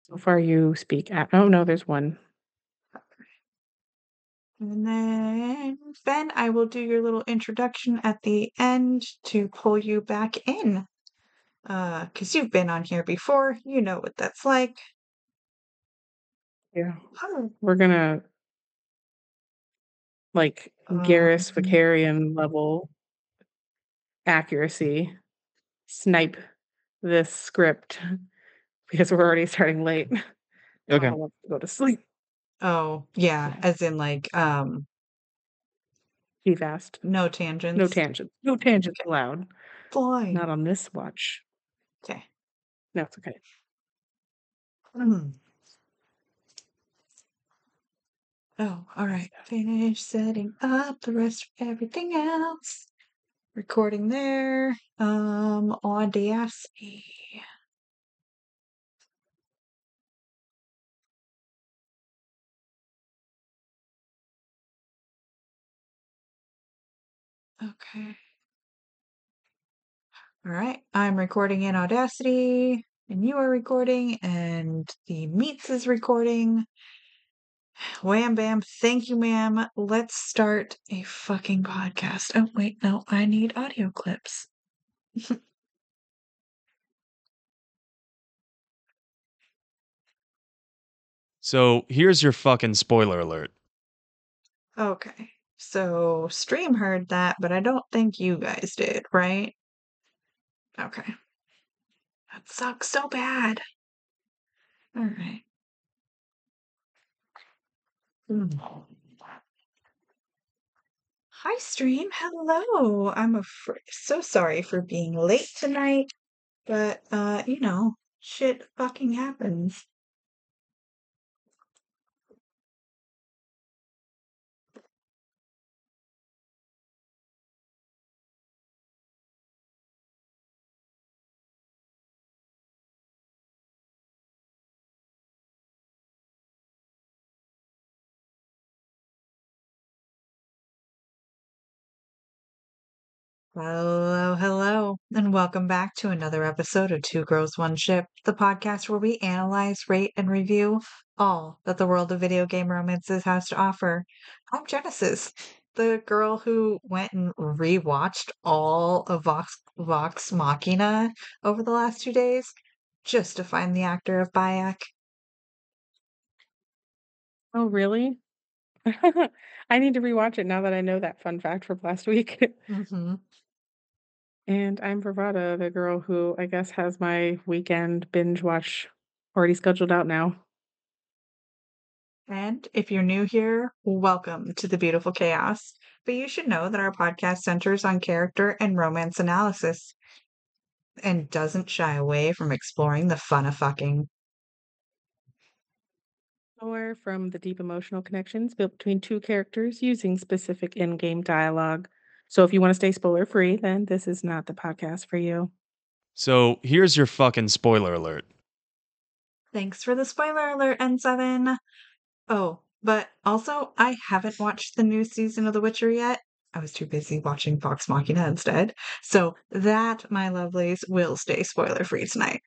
So far, you speak at. Oh no, there's one. And then, Ben, I will do your little introduction at the end to pull you back in. Because you've been on here before, you know what that's like. Yeah, we're gonna like Garrus Um, Vicarian level accuracy snipe this script because we're already starting late. Okay. Mama wants to go to sleep. oh, yeah, Yeah. as in like, Be fast. no No tangents. tangents. No tangents Okay, allowed. fine. Not on this watch. Okay. No, it's okay. Oh, all right. Finish setting up the rest of everything else. Recording there. Audacity. Okay. All right. I'm recording in Audacity, and you are recording, and the Meets is recording. Wham bam. Thank you, ma'am. Let's start a fucking podcast. Oh, wait, no, I need audio clips. So here's your fucking spoiler alert. Okay. So, Stream heard that, but I don't think you guys did, right? Okay. That sucks so bad. All right. Hi, Stream. Hello. I'm so sorry for being late tonight, but shit fucking happens. Hello, hello, and welcome back to another episode of Two Girls, One Ship, the podcast where we analyze, rate, and review all that the world of video game romances has to offer. I'm Genesis, the girl who went and rewatched all of Vox Machina over the last 2 days just to find the actor of Bayek. Oh, really? I need to rewatch it now that I know that fun fact from last week. Mm-hmm. And I'm Bravada, the girl who I guess has my weekend binge watch already scheduled out now. And if you're new here, welcome to the beautiful chaos. But you should know that our podcast centers on character and romance analysis and doesn't shy away from exploring the fun of fucking. Or from the deep emotional connections built between two characters using specific in game dialogue. So if you want to stay spoiler free, then this is not the podcast for you. So here's your fucking spoiler alert. Thanks for the spoiler alert, N7. Oh, but also, I haven't watched the new season of The Witcher yet. I was too busy watching Vox Machina instead. So that, my lovelies, will stay spoiler free tonight.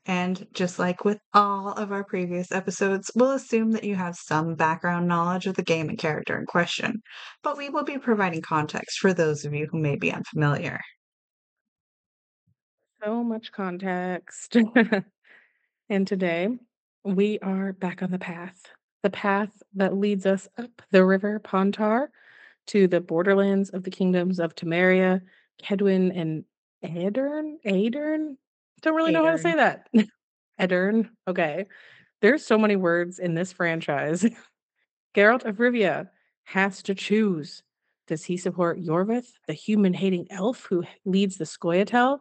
And just like with all of our previous episodes, we'll assume that you have some background knowledge of the game and character in question, but we will be providing context for those of you who may be unfamiliar. So much context. And today we are back on the path that leads us up the river Pontar to the borderlands of the kingdoms of Temeria, Kedwin, and Aedern. Aedern? Don't really know how to say Adern. that. Aedern. Okay. There's so many words in this franchise. Geralt of Rivia has to choose. Does he support Yorvith, the human-hating elf who leads the Scoia'tael,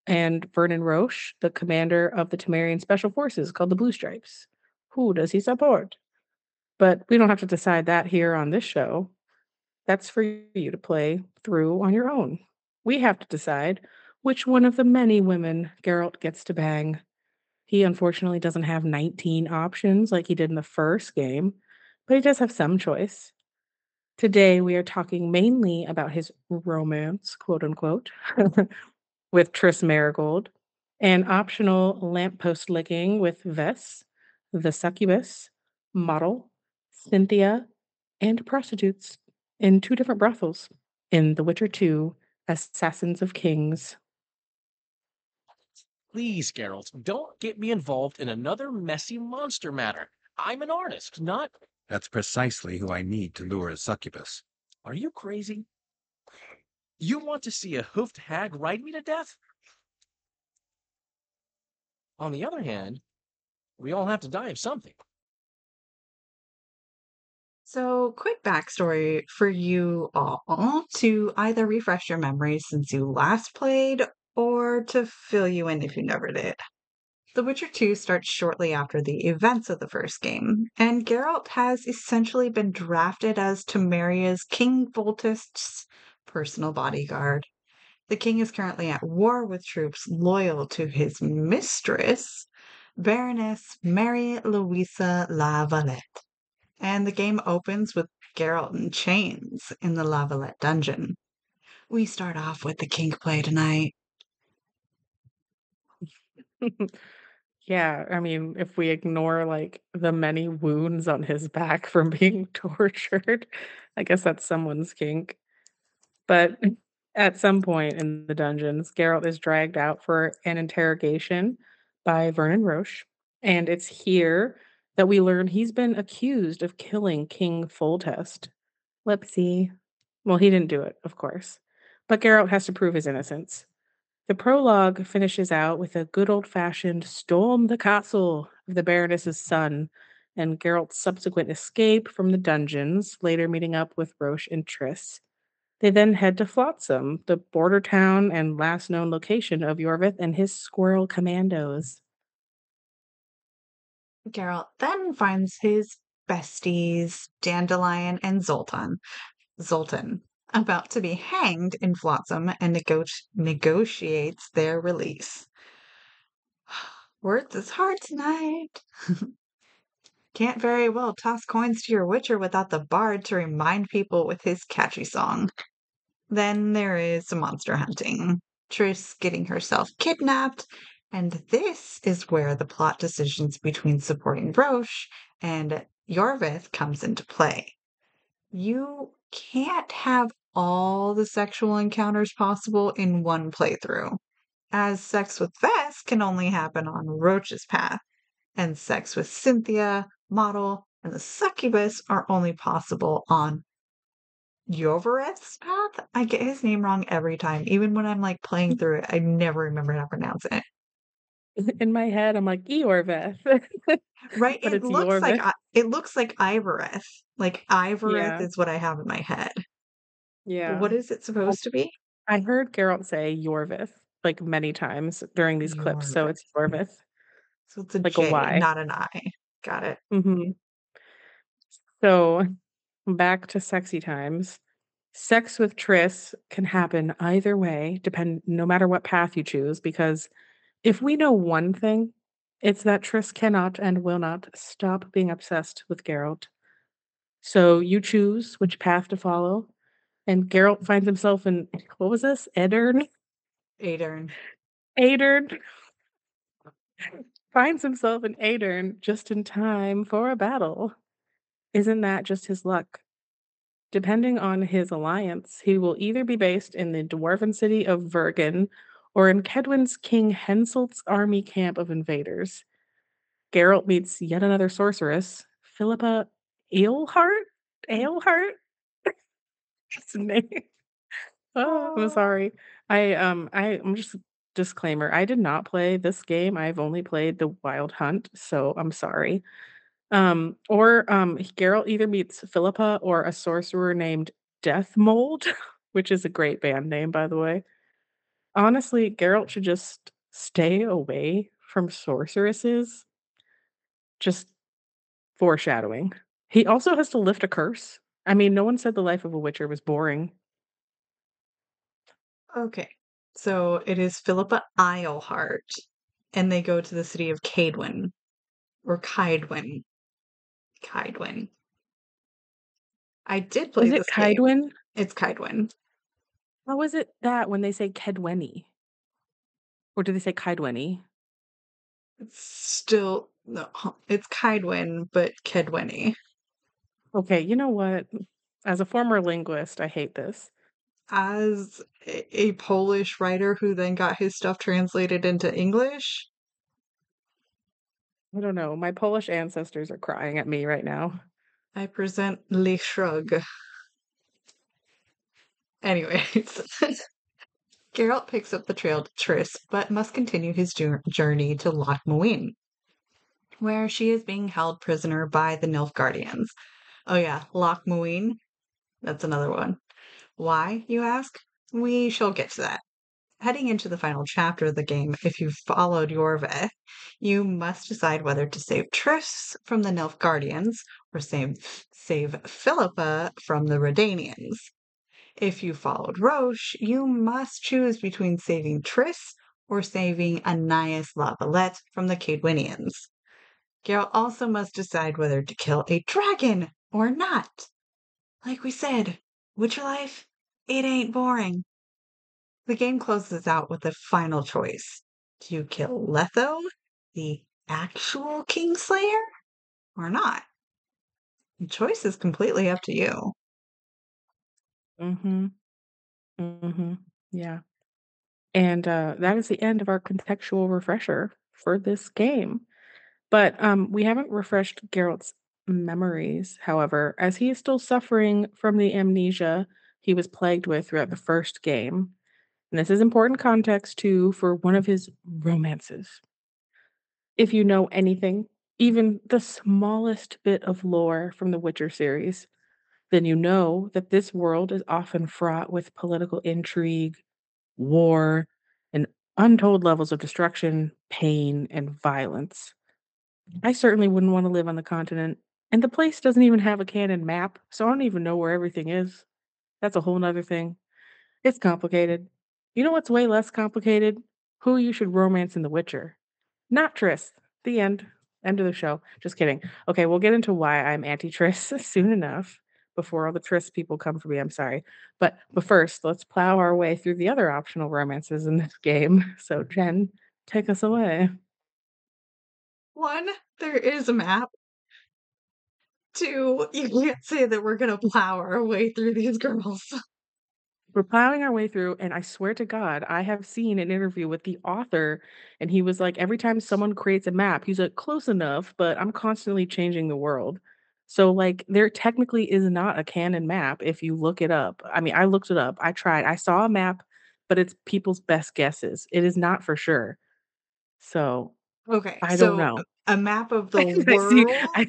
and Vernon Roche, the commander of the Temerian Special Forces called the Blue Stripes? Who does he support? But we don't have to decide that here on this show. That's for you to play through on your own. We have to decide which one of the many women Geralt gets to bang. He unfortunately doesn't have 19 options like he did in the first game, but he does have some choice. Today, we are talking mainly about his romance, quote unquote, with Triss Marigold. and optional lamppost licking with Vess, the succubus, model, Cynthia, and prostitutes in two different brothels in The Witcher 2 Assassins of Kings. Please, Geralt, don't get me involved in another messy monster matter. I'm an artist, not. That's precisely who I need to lure a succubus. Are you crazy? You want to see a hoofed hag ride me to death? On the other hand, we all have to die of something. So, quick backstory for you all to either refresh your memories since you last played or to fill you in if you never did. The Witcher 2 starts shortly after the events of the first game, and Geralt has essentially been drafted as Temeria's King Voltest's personal bodyguard. The king is currently at war with troops loyal to his mistress, Baroness Mary Louisa La Valette. And the game opens with Geralt in chains in the La Valette dungeon. We start off with the kink play tonight. Yeah, I mean, if we ignore like the many wounds on his back from being tortured, I guess that's someone's kink. But at some point in the dungeons, Geralt is dragged out for an interrogation by Vernon Roche, and it's here that we learn he's been accused of killing King Foltest. Whoopsie. Well, he didn't do it, of course, but Geralt has to prove his innocence. The prologue finishes out with a good old-fashioned storm the castle of the Baroness's son and Geralt's subsequent escape from the dungeons, later meeting up with Roche and Triss. They then head to Flotsam, the border town and last known location of Yorvith and his squirrel commandos. Geralt then finds his besties, Dandelion and Zoltan, about to be hanged in Flotsam and negotiates their release. Words is hard tonight. Can't very well toss coins to your Witcher without the bard to remind people with his catchy song. Then there is some monster hunting. Triss getting herself kidnapped, and this is where the plot decisions between supporting Roche and Yorvith comes into play. You can't have all the sexual encounters possible in one playthrough, as sex with Vess can only happen on Roche's path, and sex with Cynthia, Model, and the succubus are only possible on Yovareth's path? I get his name wrong every time. Even when I'm like playing through it, I never remember how to pronounce it. In my head, I'm like Eorveth, Right? but it's Yorvith. It looks like Ivoreth. Like Ivoreth Yeah, is what I have in my head. But yeah. what is it I supposed to be? I heard Geralt say Yorvith like many times during these clips, so Yorvith. it's Yorvith, So it's a like a J, Y. not an I. Got it. Mhm. So back to sexy times. Sex with Triss can happen either way, depend no matter what path you choose, because if we know one thing, it's that Triss cannot and will not stop being obsessed with Geralt. So you choose which path to follow, and Geralt finds himself in what was this? Eddern? Adern. Adern finds himself in Adern just in time for a battle. Isn't that just his luck? Depending on his alliance, he will either be based in the dwarven city of Vergen or in Kedwin's King Henselt's army camp of invaders. Geralt meets yet another sorceress, Philippa Eilhart? Eilhart? That's the name. Oh, I'm Oh, sorry. I'm just disclaimer. I did not play this game. I've only played the Wild Hunt, so I'm sorry. Geralt either meets Philippa or a sorcerer named Death Mold, which is a great band name, by the way. Honestly, Geralt should just stay away from sorceresses. Just foreshadowing. He also has to lift a curse. I mean, no one said the life of a witcher was boring. okay. So it is Philippa Eilhart, and they go to the city of Cadwin or Kydwin. Kydwin. I did play Is it this game. Kaidwin? It's Kydwin. How is it that when they say Kedweni? Or do they say Kaidweni? It's still no, it's Kaidwen, but Kedweni. Okay, you know what? As a former linguist, I hate this. As a Polish writer who then got his stuff translated into English, I don't know. My Polish ancestors are crying at me right now. I present Le Shrug. Anyways, Geralt picks up the trail to Triss, but must continue his journey to Loch Muin, where she is being held prisoner by the Nilfgaardians. Oh yeah, Loch Muin, that's another one. Why, you ask? We shall get to that. Heading into the final chapter of the game, if you've followed Yorve, you must decide whether to save Triss from the Nilfgaardians or save Philippa from the Redanians. If you followed Roche, you must choose between saving Triss or saving Annias Lavalette from the Cadwinians. Geralt also must decide whether to kill a dragon or not. Like we said, Witcher life, it ain't boring. The game closes out with a final choice. Do you kill Letho, the actual Kingslayer, or not? The choice is completely up to you. Mhm. Mhm. Yeah. And, that is the end of our contextual refresher for this game. But, we haven't refreshed Geralt's memories, however, as he is still suffering from the amnesia he was plagued with throughout the first game. And this is important context too for one of his romances. If you know anything, even the smallest bit of lore from the Witcher series, then you know that this world is often fraught with political intrigue, war, and untold levels of destruction, pain, and violence. I certainly wouldn't want to live on the continent, and the place doesn't even have a canon map, so I don't even know where everything is. That's a whole nother thing. It's complicated. You know what's way less complicated? Who you should romance in The Witcher. Not Triss. The end. End of the show. Just kidding. Okay, we'll get into why I'm anti Triss soon enough before all the Triss people come for me. I'm sorry. But first, let's plow our way through the other optional romances in this game. So Jen, take us away. One, there is a map. Two, you can't say that we're gonna plow our way through these girls. We're plowing our way through, and I swear to God, I have seen an interview with the author, and he was like, every time someone creates a map, he's like, close enough, but I'm constantly changing the world. So, like, there technically is not a canon map if you look it up. I mean, I looked it up, I tried, I saw a map, but it's people's best guesses. It is not for sure. So, Okay, I don't so know. a map of the I see. world,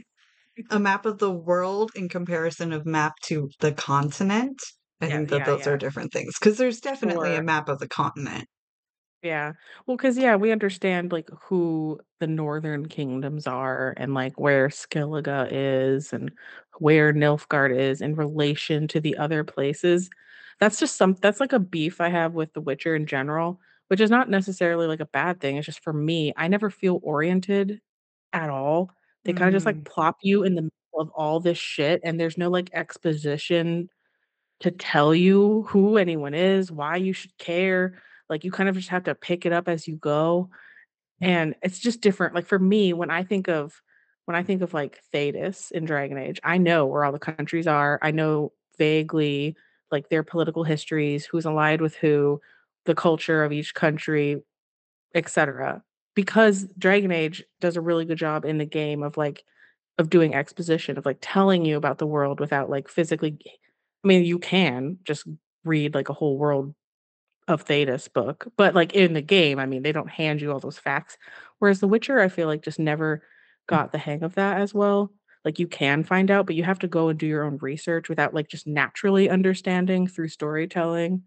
a map of the world in comparison of map to the continent. I Yeah, think that yeah, those are yeah. different things because there's definitely a Sure. map of the continent. Yeah. Well, because yeah, we understand, like, who the northern kingdoms are and, like, where Skellige is and where Nilfgaard is in relation to the other places. That's, like, a beef I have with The Witcher in general, which is not necessarily, like, a bad thing, it's just for me, I never feel oriented at all. They kinda just, like, Mm. plop you in the middle of all this shit, and there's no, like, exposition to tell you who anyone is, why you should care. Like, you kind of just have to pick it up as you go, and it's just different. Like, for me, when I think of, like, Thedas in Dragon Age, I know where all the countries are. I know vaguely, like, their political histories, who's allied with who, the culture of each country, etcetera. Because Dragon Age does a really good job in the game of doing exposition, of, like, telling you about the world without, like, physically I mean, you can just read, like, a whole world of Thedas book, but, like, in the game, I mean, they don't hand you all those facts. Whereas The Witcher, I feel like, just never got the hang of that as well. Like, you can find out, but you have to go and do your own research without, like, just naturally understanding through storytelling.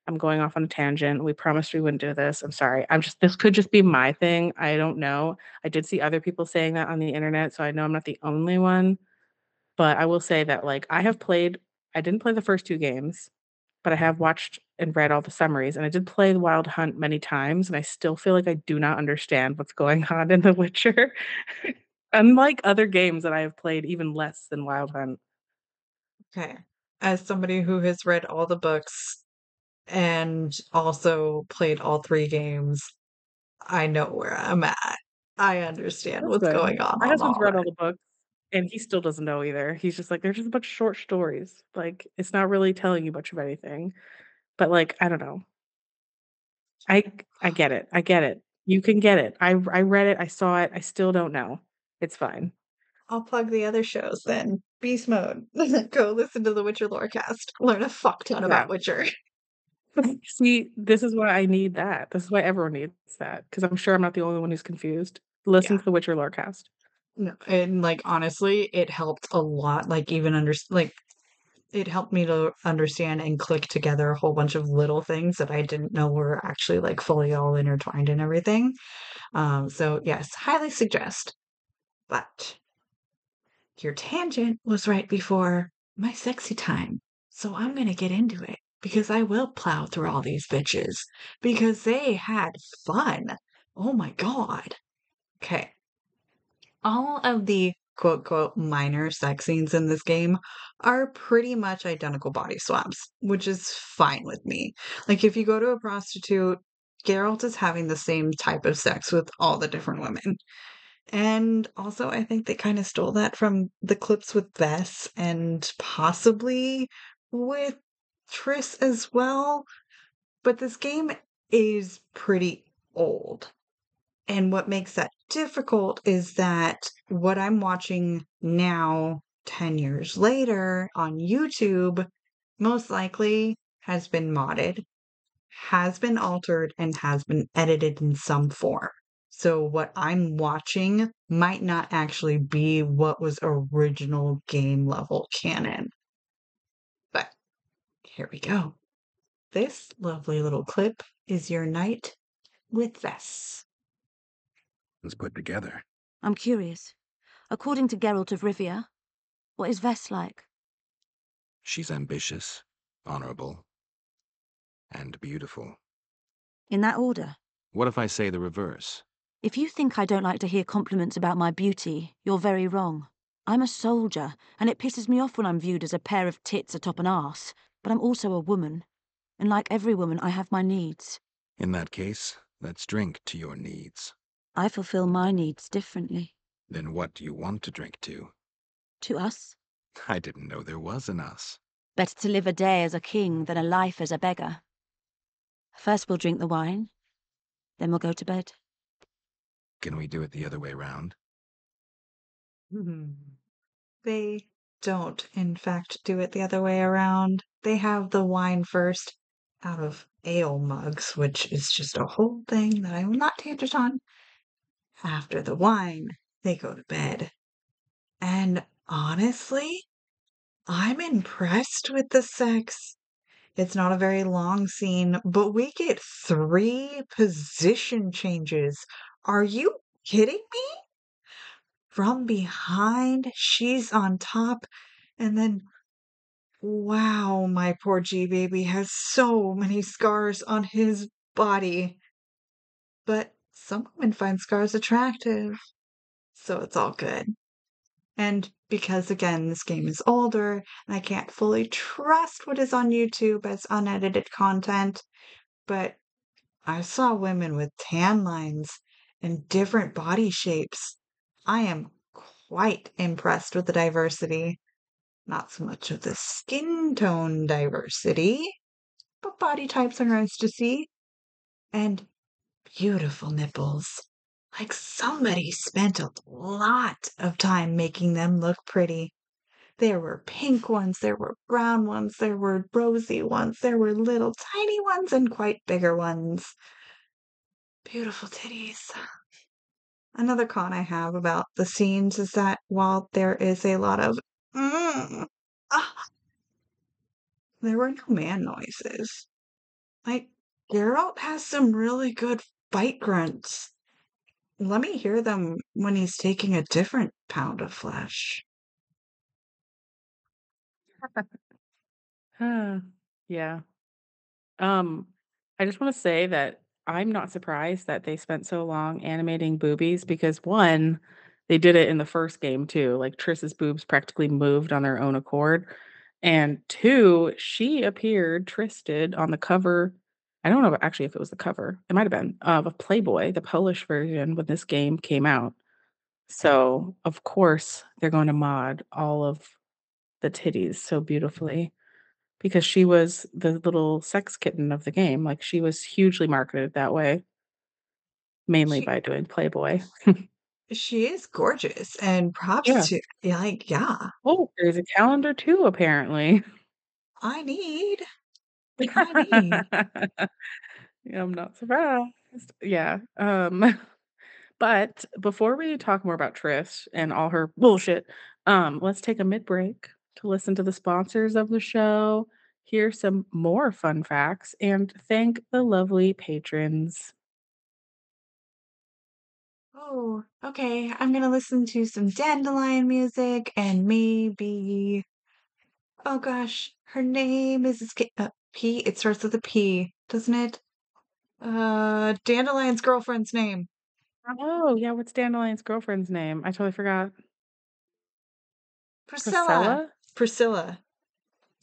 I'm going off on a tangent. We promised we wouldn't do this. I'm sorry. This could just be my thing. I don't know. I did see other people saying that on the internet, so I know I'm not the only one. But I will say that, like, I didn't play the first 2 games, but I have watched and read all the summaries, and I did play the Wild Hunt many times, and I still feel like I do not understand what's going on in The Witcher, unlike other games that I have played even less than Wild Hunt. Okay. As somebody who has read all the books, and also played all 3 games, I know where I'm at. I understand That's what's good. going on My husband's read all already. the books, and he still doesn't know either. He's just like, "They're just a bunch of short stories." Like, it's not really telling you much of anything. But, like, I don't know. I get it. I get it. You can get it. I read it, I saw it, I still don't know. It's fine. I'll plug the other shows then. Beast Mode. Go listen to the Witcher Lorecast. Learn a fuck ton Yeah. about Witcher. See, this is why I need that. This is why everyone needs that because 'cause I'm sure I'm not the only one who's confused. Listen Yeah. to the Witcher Lorecast. No, and, like, honestly, it helped a lot, like, even like, it helped me to understand and click together a whole bunch of little things that I didn't know were actually, like, fully all intertwined and everything. So yes, highly suggest. But your tangent was right before my sexy time. So I'm gonna get into it because I will plow through all these bitches because they had fun. Oh my god. Okay. All of the quote quote minor sex scenes in this game are pretty much identical body swaps, which is fine with me. Like if you go to a prostitute, Geralt is having the same type of sex with all the different women. And also, I think they kind of stole that from the clips with Vess and possibly with Triss as well. But this game is pretty old. And what makes that difficult is that what I'm watching now, 10 years later on YouTube, most likely has been modded, has been altered, and has been edited in some form. So what I'm watching might not actually be what was original game level canon. But here we go. This lovely little clip is your night with Vess. Let's put together. I'm curious. According to Geralt of Rivia, what is Vess like? She's ambitious, honorable, and beautiful. In that order? What if I say the reverse? If you think I don't like to hear compliments about my beauty, you're very wrong. I'm a soldier, and it pisses me off when I'm viewed as a pair of tits atop an arse. But I'm also a woman, and like every woman, I have my needs. In that case, let's drink to your needs. I fulfill my needs differently. Then what do you want to drink to? To us? I didn't know there was an us. Better to live a day as a king than a life as a beggar. First we'll drink the wine, then we'll go to bed. Can we do it the other way round? They don't, in fact, do it the other way around. They have the wine first out of ale mugs, which is just a whole thing that I will not tangent on. After the wine, they go to bed. And honestly, I'm impressed with the sex. It's not a very long scene, but we get 3 position changes. Are you kidding me? From behind, she's on top, and then wow, my poor G baby has so many scars on his body. But some women find scars attractive, so it's all good. And because, again, this game is older and I can't fully trust what is on YouTube as unedited content, but I saw women with tan lines and different body shapes. I am quite impressed with the diversity. Not so much of the skin tone diversity, but body types are nice to see. And beautiful nipples. Like somebody spent a lot of time making them look pretty. There were pink ones, there were brown ones, there were rosy ones, there were little tiny ones, and quite bigger ones. Beautiful titties. Another con I have about the scenes is that while there is a lot of ah, there were no man noises. Like, Geralt has some really good fight grunts. Let me hear them when he's taking a different pound of flesh. Huh. Yeah. Um, I just wanna say that I'm not surprised that they spent so long animating boobies because, 1, they did it in the first game too, like, Triss's boobs practically moved on their own accord, And 2, she appeared, Tristed, on the cover. I don't know actually if it was the cover. It might have been of a Playboy, the Polish version when this game came out. So, of course, they're going to mod all of the titties so beautifully because she was the little sex kitten of the game. Like she was hugely marketed that way, mainly She by doing Playboy. she is gorgeous, and props Yeah. to like, yeah, Oh, there's a calendar too, apparently. I need, I need. Yeah, I'm not surprised. Yeah. But before we talk more about Trish and all her bullshit, let's take a mid break to listen to the sponsors of the show, hear some more fun facts, and thank the lovely patrons. Oh, okay. I'm gonna listen to some dandelion music and maybe. Oh gosh, her name is P. It starts with a P, doesn't it? Dandelion's girlfriend's name. Oh, yeah. What's Dandelion's girlfriend's name? I totally forgot. Priscilla. Priscilla? Priscilla.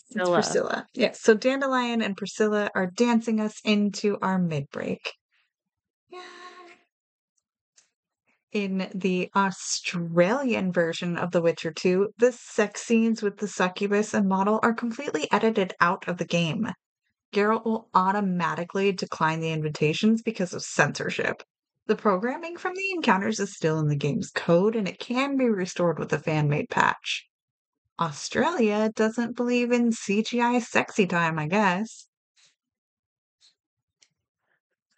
It's Priscilla. Priscilla. Yes. So Dandelion and Priscilla are dancing us into our mid break. Yeah. In the Australian version of The Witcher 2, the sex scenes with the succubus and model are completely edited out of the game. Geralt will automatically decline the invitations because of censorship. The programming from the encounters is still in the game's code and it can be restored with a fan made patch. Australia doesn't believe in CGI sexy time, I guess.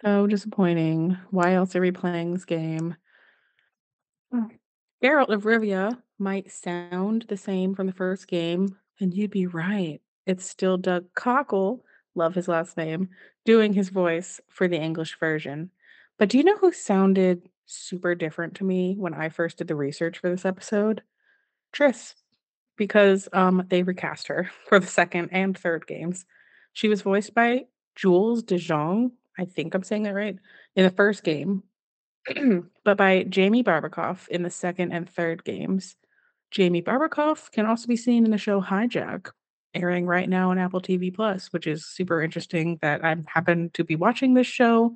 So disappointing. Why else are we playing this game? Mm. Geralt of Rivia might sound the same from the first game, and you'd be right. It's still Doug Cockle, love his last name, doing his voice for the English version. But do you know who sounded super different to me when I first did the research for this episode? Triss, because they recast her for the second and third games. She was voiced by Jules de Jong. I think I'm saying that right in the first game, but by Jamie Barbakoff in the second and third games. Jamie Barbakoff can also be seen in the show Hijack, airing right now on Apple TV Plus, which is super interesting that I happen to be watching this show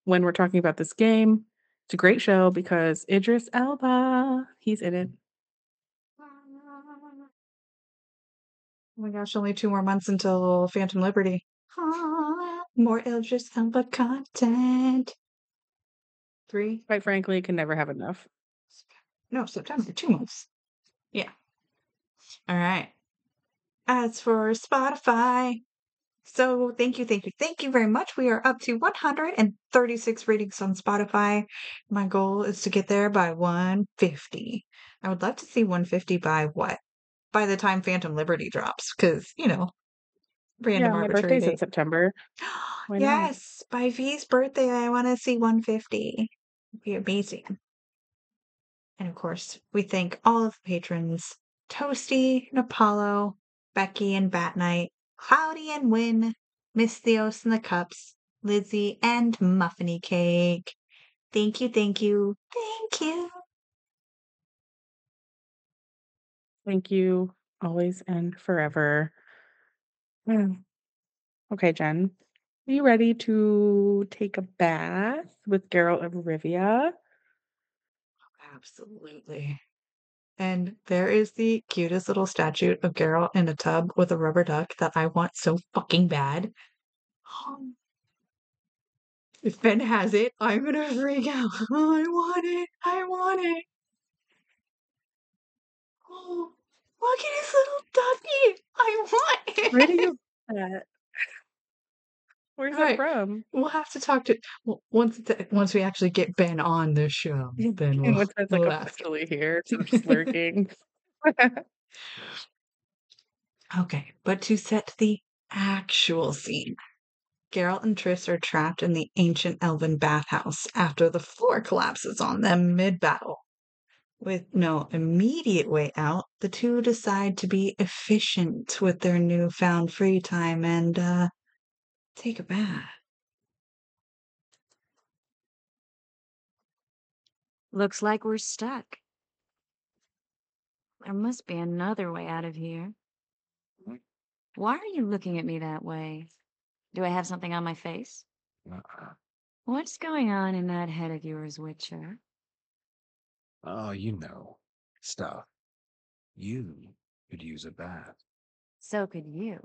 when we're talking about this game. It's a great show because Idris Elba, he's in it. Oh my gosh, only 2 more months until Phantom Liberty. More Idris Elba content. 3? Quite frankly, can never have enough. No, September, 2 months. Yeah. All right. As for Spotify, so thank you very much. We are up to 136 ratings on Spotify. My goal is to get there by 150. I would love to see 150 by what? By the time Phantom Liberty drops, because, random Yeah, my arbitrary birthday's in date. September. Why not? Yes, by V's birthday, I want to see 150. It'd be amazing. And of course, we thank all of the patrons Toasty and Apollo, Becky and Bat Knight, Cloudy and Win, Miss Theos and the Cups, Lizzie and Muffiny Cake. Thank you, thank you, thank you. Thank you always and forever. Mm. Okay, Jen. Are you ready to take a bath with Geralt of Rivia? Absolutely. And there is the cutest little statue of Geralt in a tub with a rubber duck that I want so fucking bad. If Ben has it, I'm gonna freak out. I want it. I want it. Oh, look at his little ducky. I want Where do it. you get that? Where's All that right. from? We'll have to talk to once we actually get Ben on the show, then And we'll once it's like we'll ask. officially here, so I'm just lurking. Okay, but to set the actual scene, Geralt and Triss are trapped in the ancient elven bathhouse after the floor collapses on them mid-battle. With no immediate way out, the two decide to be efficient with their newfound free time and, take a bath. Looks like we're stuck. There must be another way out of here. Why are you looking at me that way? Do I have something on my face? Uh-uh. What's going on in that head of yours, Witcher? Oh, stuff. You could use a bath. So could you.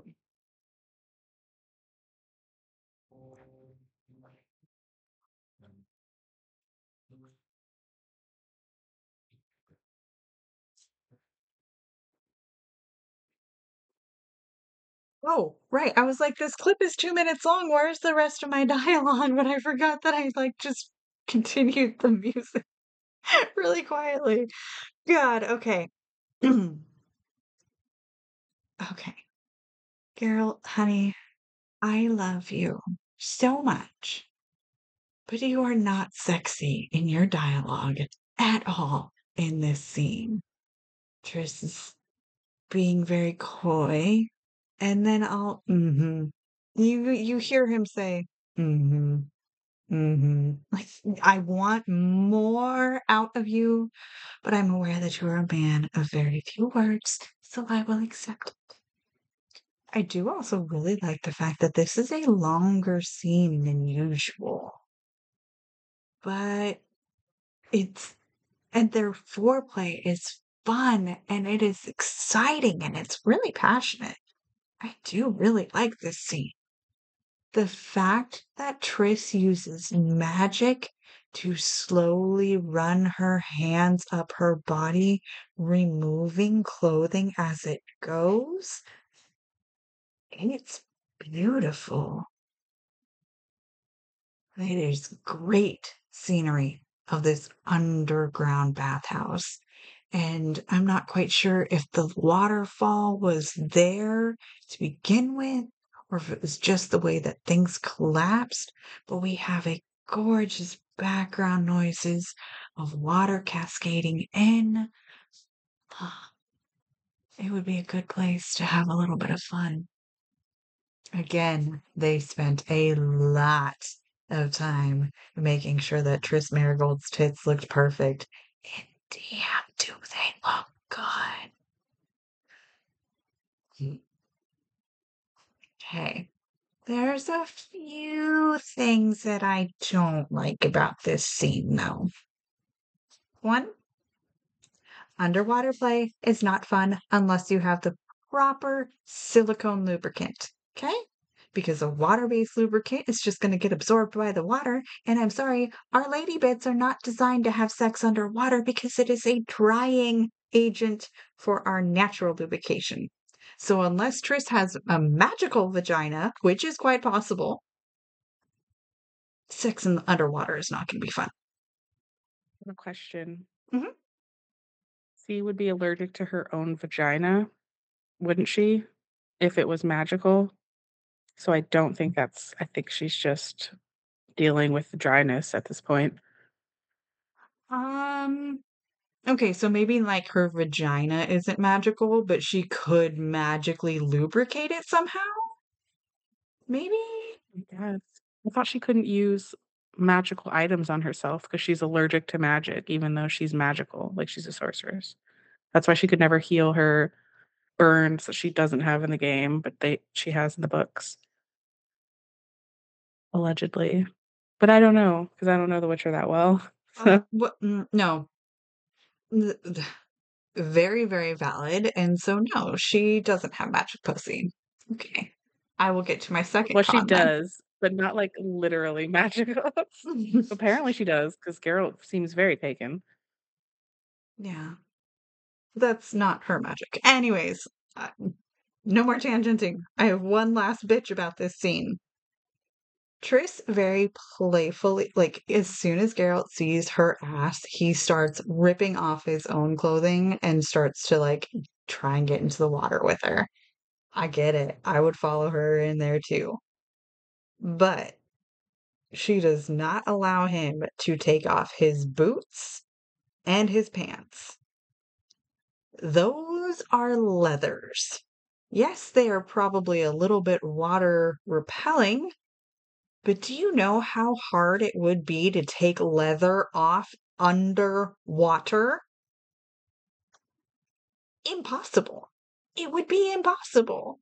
Oh, right. I was like, this clip is 2 minutes long. Where's the rest of my dialogue? But I forgot that I just continued the music really quietly. God, okay. Okay. Geralt, honey, I love you so much, but you are not sexy in your dialogue at all in this scene. Triss is being very coy, and then you hear him say, mm-hmm, mm-hmm. Like, I want more out of you, but I'm aware that you're a man of very few words, so I will accept it. I do also really like the fact that this is a longer scene than usual, but it's and their foreplay is fun and it is exciting and it's really passionate. I do really like this scene. The fact that Triss uses magic to slowly run her hands up her body, removing clothing as it goes, it's beautiful. It is great scenery of this underground bathhouse. And I'm not quite sure if the waterfall was there to begin with, or if it was just the way that things collapsed. But we have a gorgeous background noises of water cascading in. Ah, it would be a good place to have a little bit of fun. Again, they spent a lot of time making sure that Triss Marigold's tits looked perfect. And damn, do they look good. Okay. There's a few things that I don't like about this scene, though. One, underwater play is not fun unless you have the proper silicone lubricant. Okay? Because a water-based lubricant is just going to get absorbed by the water. And I'm sorry, our lady bits are not designed to have sex underwater because it is a drying agent for our natural lubrication. So unless Triss has a magical vagina, which is quite possible, sex in the underwater is not going to be fun. A question. Mhm. C would be allergic to her own vagina, wouldn't she? If it was magical. So I don't think I think she's just dealing with the dryness at this point. Um, okay, so maybe like her vagina isn't magical, but she could magically lubricate it somehow? Maybe? Yes. I thought she couldn't use magical items on herself because she's allergic to magic, even though she's magical, like she's a sorceress. That's why she could never heal her burns that she doesn't have in the game, but she has in the books, allegedly. But I don't know because I don't know The Witcher that well. No. Very, very valid. And so, no, she doesn't have magic pussy. Okay. I will get to my second Well, she con then. does, but not like literally magical. Apparently she does because Geralt seems very taken. Yeah. That's not her magic. Anyways, no more tangenting. I have one last bitch about this scene. Triss very playfully, like, as soon as Geralt sees her ass, he starts ripping off his own clothing and starts to, like, try and get into the water with her. I get it. I would follow her in there too. But she does not allow him to take off his boots and his pants. Those are leathers. Yes, they are probably a little bit water repelling, but do you know how hard it would be to take leather off underwater? Impossible. It would be impossible.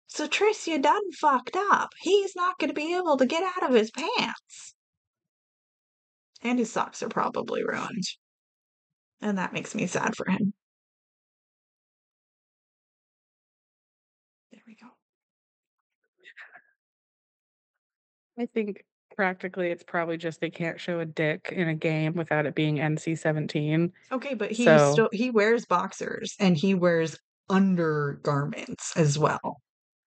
So Tricia done fucked up. He's not going to be able to get out of his pants. And his socks are probably ruined. And that makes me sad for him. There we go. I think practically it's probably just they can't show a dick in a game without it being NC-17. Okay, but So he wears boxers and he wears undergarments as well.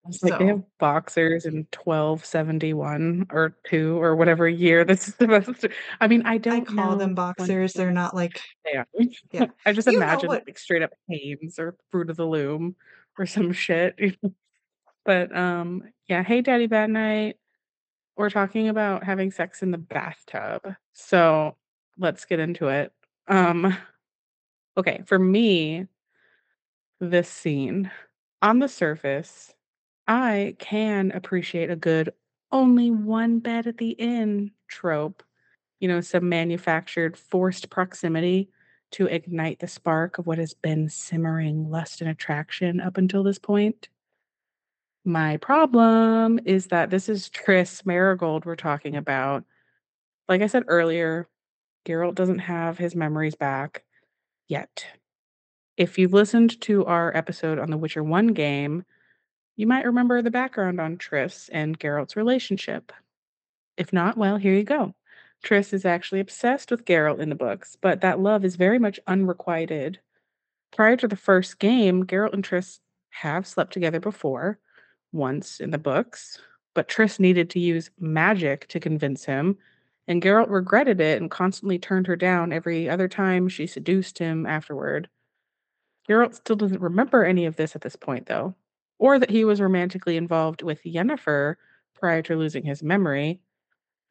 it's like they have So boxers in 1271 or 2 or whatever year this is supposed to. I mean, I I don't call them know when boxers. They're not like, they are. yeah. I just You know imagine what? like straight up Hanes or Fruit of the Loom or some shit. But yeah, hey Daddy Bad Night. We're talking about having sex in the bathtub. So let's get into it. Um okay, for me, this scene on the surface, I can appreciate a good only one bed at the inn trope, some manufactured forced proximity to ignite the spark of what has been simmering lust and attraction up until this point. My problem is that this is Triss Marigold we're talking about. Like I said earlier, Geralt doesn't have his memories back yet. If you've listened to our episode on the Witcher 1 game, you might remember the background on Triss and Geralt's relationship. If not, well, here you go. Triss is actually obsessed with Geralt in the books, but that love is very much unrequited. Prior to the first game, Geralt and Triss have slept together before, once in the books, but Triss needed to use magic to convince him, and Geralt regretted it and constantly turned her down every other time she seduced him afterward. Geralt still doesn't remember any of this at this point, though, or that he was romantically involved with Yennefer prior to losing his memory.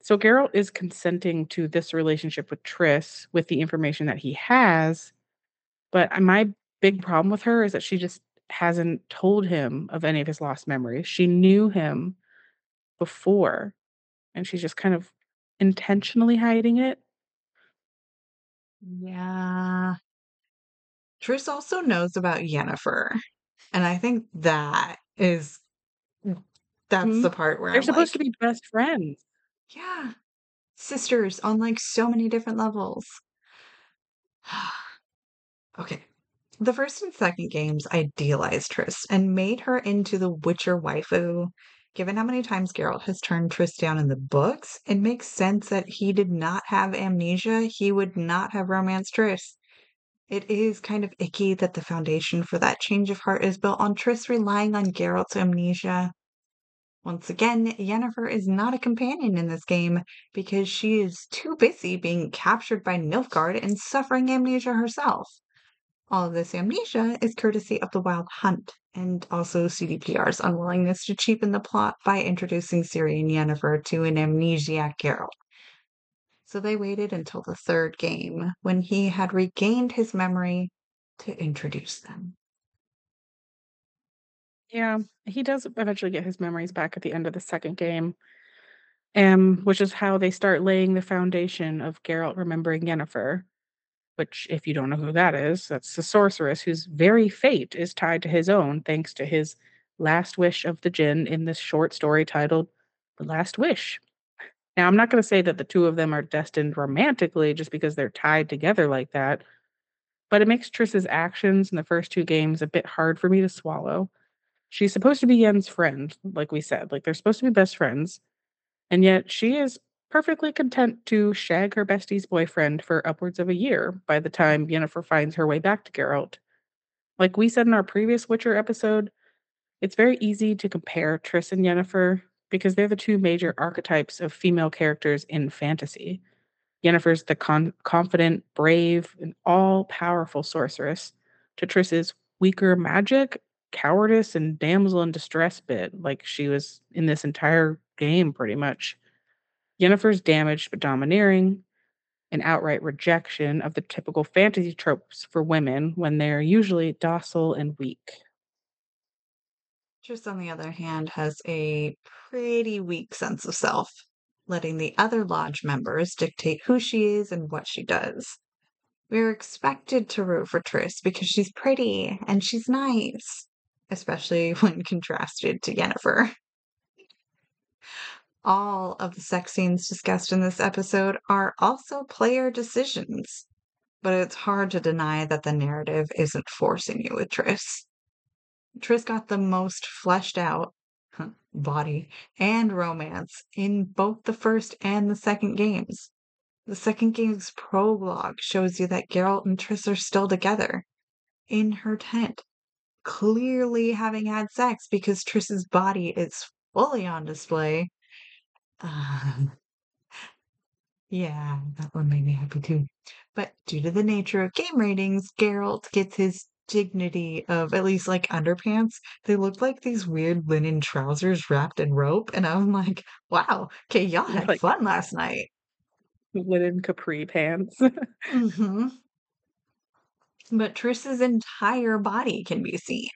So Geralt is consenting to this relationship with Triss with the information that he has, but my big problem with her is that she just hasn't told him of any of his lost memories. She knew him before, and she's just kind of intentionally hiding it. Yeah. Triss also knows about Yennefer. And I think that's the Mhm. part where They're I'm supposed like, to be best friends. yeah, sisters on like so many different levels. Okay. The first and second games idealized Triss and made her into the Witcher waifu. Given how many times Geralt has turned Triss down in the books, it makes sense that he did not have amnesia. He would not have romanced Triss. It is kind of icky that the foundation for that change of heart is built on Triss relying on Geralt's amnesia. Once again, Yennefer is not a companion in this game because she is too busy being captured by Nilfgaard and suffering amnesia herself. All of this amnesia is courtesy of the Wild Hunt and also CDPR's unwillingness to cheapen the plot by introducing Ciri and Yennefer to an amnesiac Geralt. So they waited until the third game, when he had regained his memory, to introduce them. Yeah, he does eventually get his memories back at the end of the second game, which is how they start laying the foundation of Geralt remembering Yennefer. Which, if you don't know who that is, that's the sorceress whose very fate is tied to his own, thanks to his last wish of the Jinn in this short story titled The Last Wish. Now, I'm not going to say that the two of them are destined romantically just because they're tied together like that, but it makes Triss's actions in the first two games a bit hard for me to swallow. She's supposed to be Yen's friend, like we said, like they're supposed to be best friends, and yet she is perfectly content to shag her bestie's boyfriend for upwards of a year by the time Yennefer finds her way back to Geralt. Like we said in our previous Witcher episode, it's very easy to compare Triss and Yennefer because they're the two major archetypes of female characters in fantasy. Yennefer's the confident, brave, and all powerful sorceress, to Triss's weaker magic, cowardice, and damsel in distress bit, like she was in this entire game pretty much. Yennefer's damaged but domineering, an outright rejection of the typical fantasy tropes for women when they're usually docile and weak. Triss, on the other hand, has a pretty weak sense of self, letting the other lodge members dictate who she is and what she does. We're expected to root for Triss because she's pretty and she's nice. especially when contrasted to Yennefer. All of the sex scenes discussed in this episode are also player decisions, but it's hard to deny that the narrative isn't forcing you with Triss. Triss got the most fleshed out body and romance in both the first and the second games. The second game's prologue shows you that Geralt and Triss are still together in her tent, clearly having had sex because Triss's body is fully on display. Yeah, that one made me happy too. But due to the nature of game ratings, Geralt gets his dignity of at least like underpants. They look like these weird linen trousers wrapped in rope, and I'm like, wow, okay, y'all They're had like fun last night. linen capri pants. Hmm. But Triss's entire body can be seen.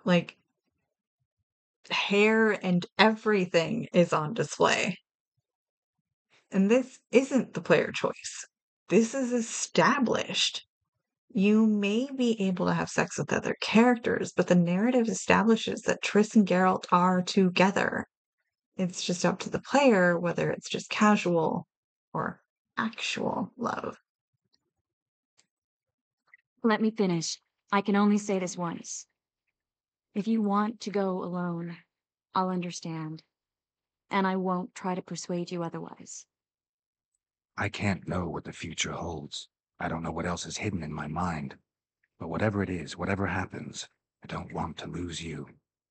Like, hair and everything is on display. And this isn't the player choice. This is established. You may be able to have sex with other characters, but the narrative establishes that Triss and Geralt are together. It's just up to the player whether it's just casual or actual love. Let me finish. I can only say this once. If you want to go alone, I'll understand. And I won't try to persuade you otherwise. I can't know what the future holds. I don't know what else is hidden in my mind. But whatever it is, whatever happens, I don't want to lose you.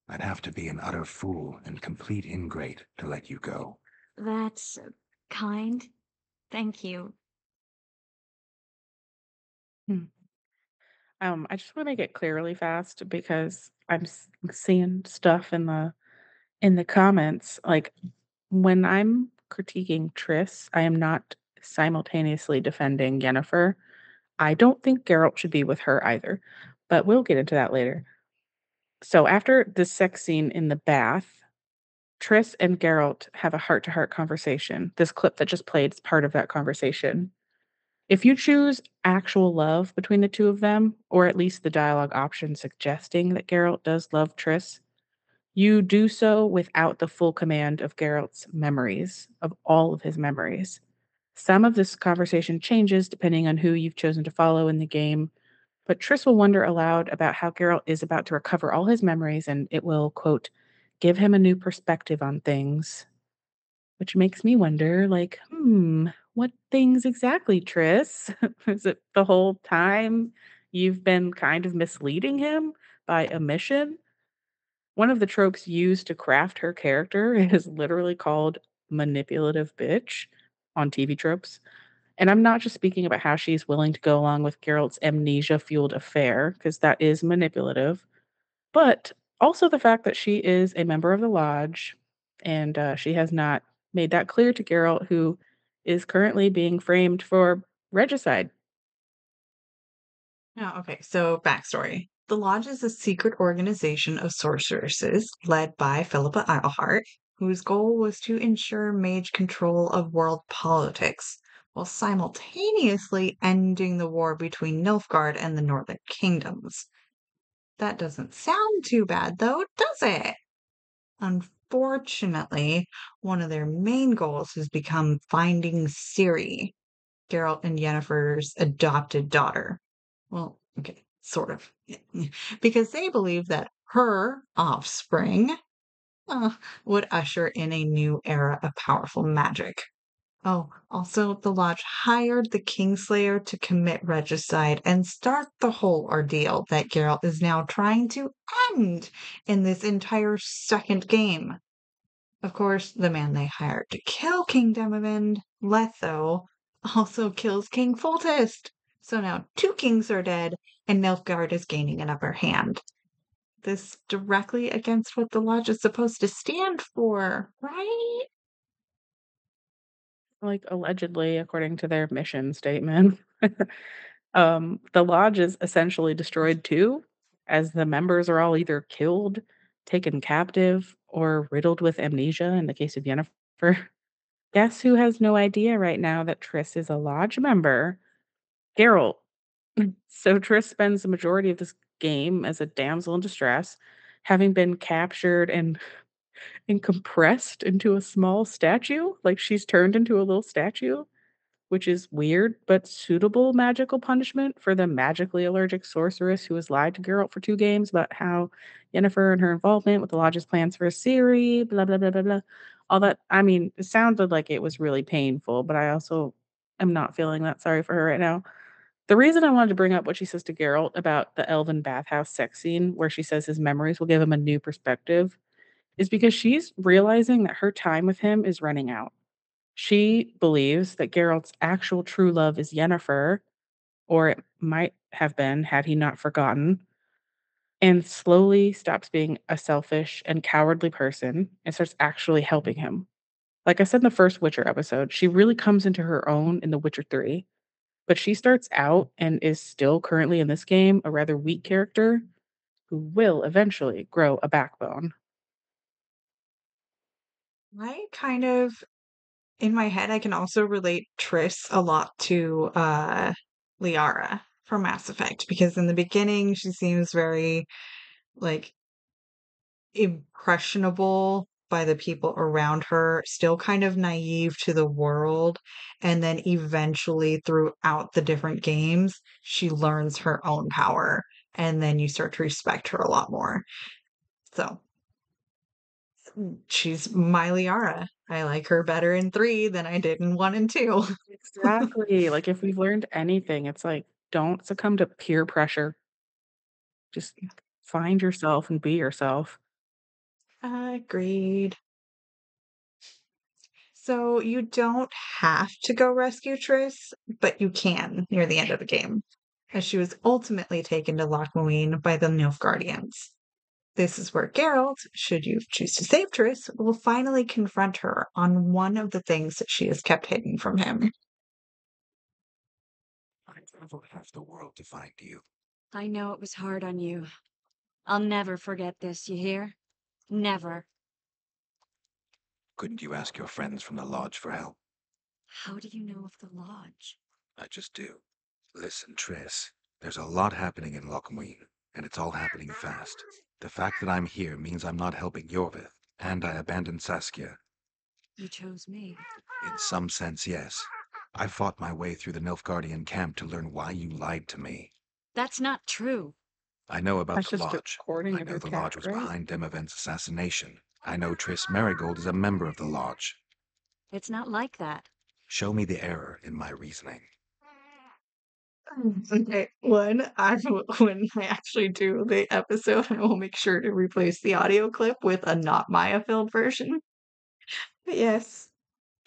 I'd have to be an utter fool and complete ingrate to let you go. That's kind. Thank you. Hmm. I just want to make it clear really fast because seeing stuff in the comments. Like when I'm critiquing Triss, I am not simultaneously defending Yennefer. I don't think Geralt should be with her either, but we'll get into that later. So after the sex scene in the bath, Triss and Geralt have a heart-to-heart conversation. This clip that just played is part of that conversation. If you choose actual love between the two of them, or at least the dialogue option suggesting that Geralt does love Triss, you do so without the full command of Geralt's memories, of all of his memories. Some of this conversation changes depending on who you've chosen to follow in the game, but Triss will wonder aloud about how Geralt is about to recover all his memories and it will, quote, give him a new perspective on things. Which makes me wonder, like, what things exactly, Triss? Is it the whole time you've been kind of misleading him by omission? One of the tropes used to craft her character is literally called manipulative bitch on TV tropes. And I'm not just speaking about how she's willing to go along with Geralt's amnesia fueled affair, because that is manipulative, but also the fact that she is a member of the Lodge and she has not made that clear to Geralt, who is currently being framed for regicide. Oh, okay. So, backstory. The Lodge is a secret organization of sorceresses led by Philippa Eilhart, whose goal was to ensure mage control of world politics, while simultaneously ending the war between Nilfgaard and the Northern Kingdoms. That doesn't sound too bad, though, does it? Unfortunately, one of their main goals has become finding Ciri, Geralt and Yennefer's adopted daughter. Well, okay, sort of. Because they believe that her offspring uh, would usher in a new era of powerful magic. Oh, also, the Lodge hired the Kingslayer to commit regicide and start the whole ordeal that Geralt is now trying to end in this entire second game. Of course, the man they hired to kill King Demavend, Letho, also kills King Foltest. So now two kings are dead, and Nilfgaard is gaining an upper hand. This directly against what the Lodge is supposed to stand for, right? Like, allegedly, according to their mission statement. The lodge is essentially destroyed too, as the members are all either killed, taken captive, or riddled with amnesia in the case of Yennefer. Guess who has no idea right now that Triss is a lodge member? Geralt. So Triss spends the majority of this game as a damsel in distress, having been captured and compressed into a small statue. Like she's turned into a little statue, which is weird but suitable magical punishment for the magically allergic sorceress who has lied to Geralt for 2 games about how Yennefer and her involvement with the Lodge's plans for Ciri, blah blah blah blah blah. All that. I mean, it sounded like it was really painful, but I also am not feeling that sorry for her right now. The reason I wanted to bring up what she says to Geralt about the elven bathhouse sex scene, where she says his memories will give him a new perspective, is because she's realizing that her time with him is running out. She believes that Geralt's actual true love is Yennefer, or it might have been had he not forgotten, and slowly stops being a selfish and cowardly person and starts actually helping him. Like I said in the first Witcher episode, she really comes into her own in The Witcher 3, but she starts out and is still currently in this game a rather weak character who will eventually grow a backbone. I kind of, in my head, I can also relate Triss a lot to Liara from Mass Effect because in the beginning she seems very like impressionable by the people around her, still kind of naive to the world. And then eventually, throughout the different games, she learns her own power. And then you start to respect her a lot more. So she's my Liara. I like her better in 3 than I did in 1 and 2. Exactly. Like if we've learned anything, it's like don't succumb to peer pressure. Just find yourself and be yourself. Agreed. So you don't have to go rescue Triss, but you can near the end of the game, as she was ultimately taken to Lochmuine by the Nilfgaardians. This is where Geralt, should you choose to save Triss, will finally confront her on one of the things that she has kept hidden from him. I traveled half the world to find you. I know it was hard on you. I'll never forget this, you hear? Never. Couldn't you ask your friends from the lodge for help? How do you know of the lodge? I just do. Listen, Triss, there's a lot happening in Lochmuine, and it's all happening fast. The fact that I'm here means I'm not helping Yorvith, and I abandoned Saskia. You chose me. In some sense, yes. I fought my way through the Nilfgaardian camp to learn why you lied to me. That's not true. I know about That's the just a Lodge. recording I of know your the cat, Lodge was right? behind Demavend's assassination. I know Triss Merigold is a member of the Lodge. It's not like that. Show me the error in my reasoning. Okay, when I actually do the episode, I will make sure to replace the audio clip with a not Maya filled version. But yes,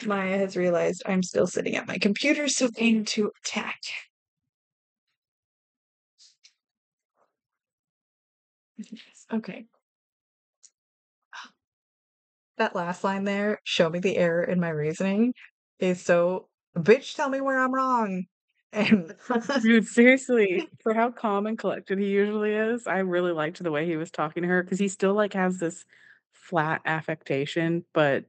Maya has realized I'm still sitting at my computer, so aim to attack. Yes, okay. That last line there, show me the error in my reasoning, is so, bitch, tell me where I'm wrong. And Dude, seriously, for how calm and collected he usually is, I really liked the way he was talking to her because he still like has this flat affectation, but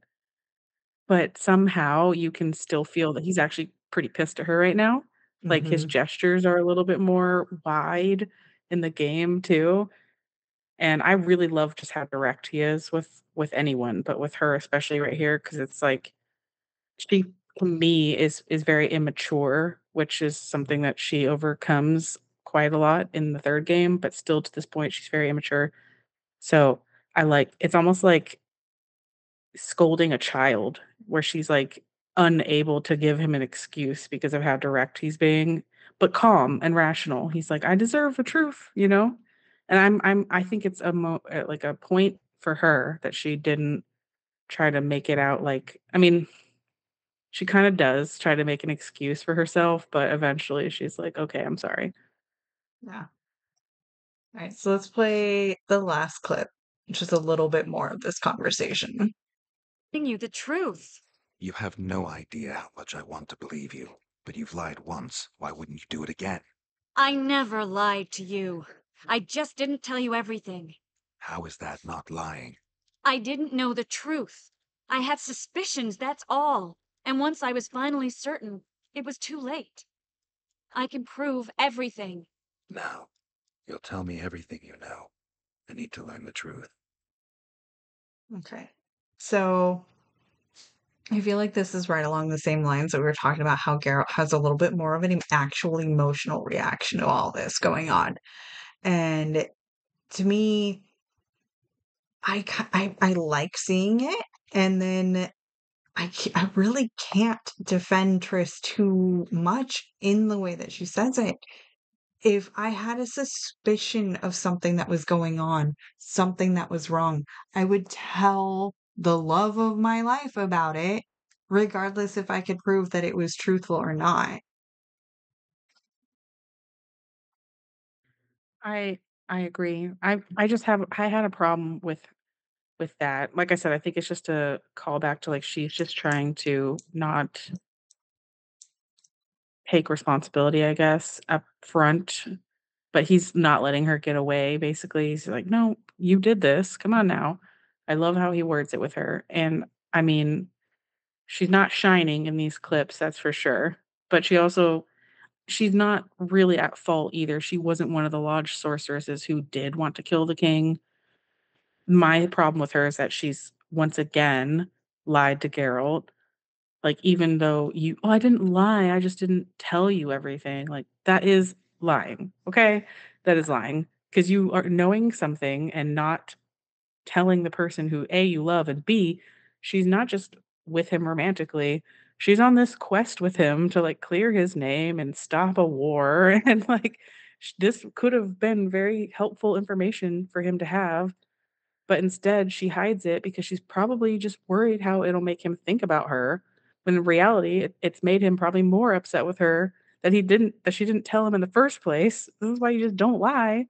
somehow you can still feel that he's actually pretty pissed at her right now. Like his Mhm. gestures are a little bit more wide in the game too. And I really love just how direct he is with anyone, but with her especially right here because it's like she to me is very immature, which is something that she overcomes quite a lot in the 3rd game, but still to this point she's very immature. So, I like it's almost like scolding a child where she's like unable to give him an excuse because of how direct he's being, but calm and rational. He's like, "I deserve the truth," you know? And I think it's like a point for her that she didn't try to make it out like I mean, she kinda does try to make an excuse for herself, but eventually she's like, "Okay, I'm sorry." Yeah. All right, so let's play the last clip, which is a little bit more of this conversation. Telling you the truth. You have no idea how much I want to believe you. But you've lied once. Why wouldn't you do it again? I never lied to you. I just didn't tell you everything. How is that not lying? I didn't know the truth. I had suspicions, that's all. And once I was finally certain, it was too late. I can prove everything. Now, you'll tell me everything you know. I need to learn the truth. Okay. So I feel like this is right along the same lines that we were talking about how Geralt has a little bit more of an actual emotional reaction to all this going on. And to me, I like seeing it. And then I really can't defend Triss too much in the way that she says it. If I had a suspicion of something that was going on, something that was wrong, I would tell the love of my life about it, regardless if I could prove that it was truthful or not. I I agree. I had a problem with that. Like I said, I think it's just a callback to like she's just trying to not take responsibility, I guess, up front, but he's not letting her get away. Basically, he's like, "No, you did this. Come on now." I love how he words it with her. And I mean, she's not shining in these clips, that's for sure. But she's not really at fault either. She wasn't one of the lodge sorceresses who did want to kill the king. My problem with her is that she's once again lied to Geralt. Like, even though "Oh, I didn't lie, I just didn't tell you everything." Like, that is lying, okay? That is lying because you are knowing something and not telling the person who A, you love, and B, she's not just with him romantically, she's on this quest with him to, like, clear his name and stop a war, and, like, this could have been very helpful information for him to have, but instead she hides it because she's probably just worried how it'll make him think about her, when in reality, it's made him probably more upset with her that she didn't tell him in the first place. This is why you just don't lie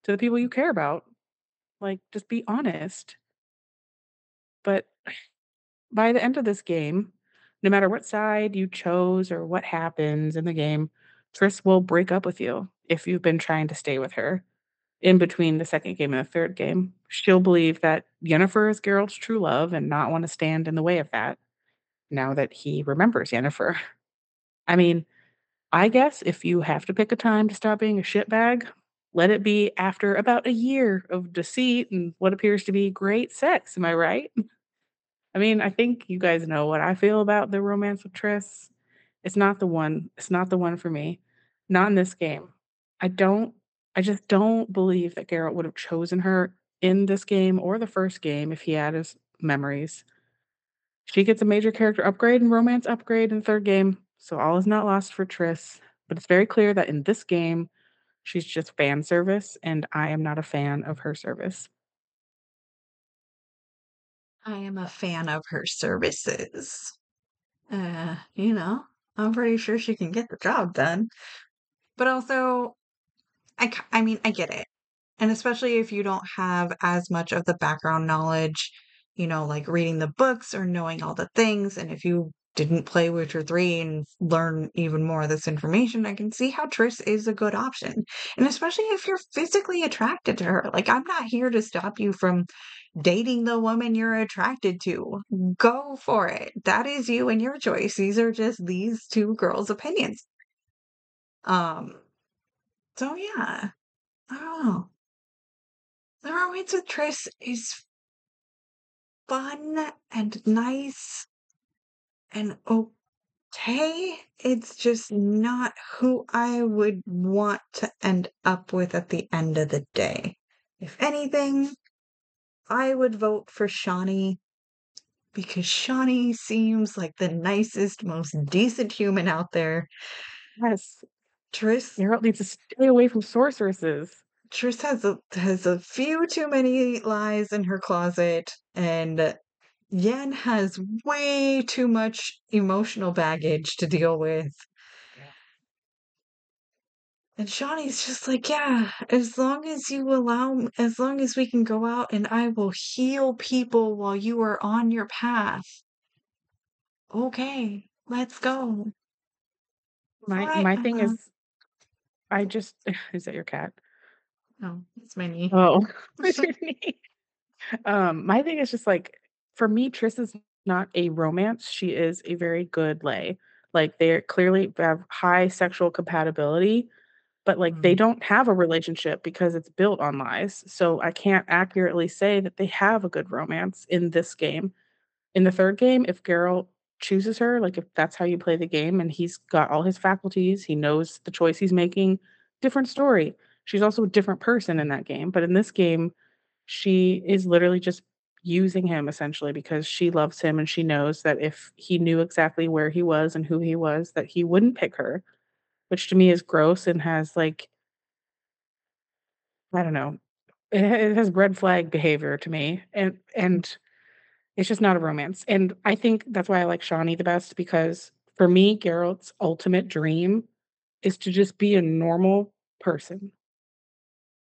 to the people you care about. Like, just be honest. But by the end of this game, no matter what side you chose or what happens in the game, Triss will break up with you if you've been trying to stay with her in between the second game and the third game. She'll believe that Yennefer is Geralt's true love and not want to stand in the way of that now that he remembers Yennefer. I mean, I guess if you have to pick a time to stop being a shitbag, let it be after about a year of deceit and what appears to be great sex. Am I right? I mean, I think you guys know what I feel about the romance with Triss. It's not the one. It's not the one for me. Not in this game. I don't I just don't believe that Geralt would have chosen her in this game or the first game if he had his memories. She gets a major character upgrade and romance upgrade in the third game, so all is not lost for Triss. But it's very clear that in this game, she's just fan service, and I am not a fan of her service. I am a fan of her services. You know, I'm pretty sure she can get the job done. But also, I mean, I get it. And especially if you don't have as much of the background knowledge, like reading the books or knowing all the things. And if you didn't play Witcher 3 and learn even more of this information, I can see how Triss is a good option. And especially if you're physically attracted to her. Like, I'm not here to stop you from dating the woman you're attracted to. Go for it. That is you and your choice. These are just these two girls' opinions. Um, so yeah, I don't know. The romance with Triss is fun and nice and okay. It's just not who I would want to end up with at the end of the day. If anything, I would vote for Shawnee because Shawnee seems like the nicest, most decent human out there. Yes, Triss Geralt needs to stay away from sorceresses. Triss has a few too many lies in her closet, and Yen has way too much emotional baggage to deal with. Yeah. And Shawnee's just like, yeah, as long as we can go out and I will heal people while you are on your path. Okay, let's go. Fine. My thing is I just is that your cat? No, it's my knee. Oh, it's your knee. My thing is just like for me, Triss is not a romance. She is a very good lay. Like, they clearly have high sexual compatibility, but, like, they Mm. don't have a relationship because it's built on lies. So I can't accurately say that they have a good romance in this game. In the 3rd game, if Geralt chooses her, like, if that's how you play the game and he's got all his faculties, he knows the choice he's making, different story. She's also a different person in that game, but in this game, she is literally just using him essentially because she loves him and she knows that if he knew exactly where he was and who he was, that he wouldn't pick her, which to me is gross and has, like, I don't know, it has red flag behavior to me, and it's just not a romance, and I think that's why I like Shawnee the best because for me, Geralt's ultimate dream is to just be a normal person.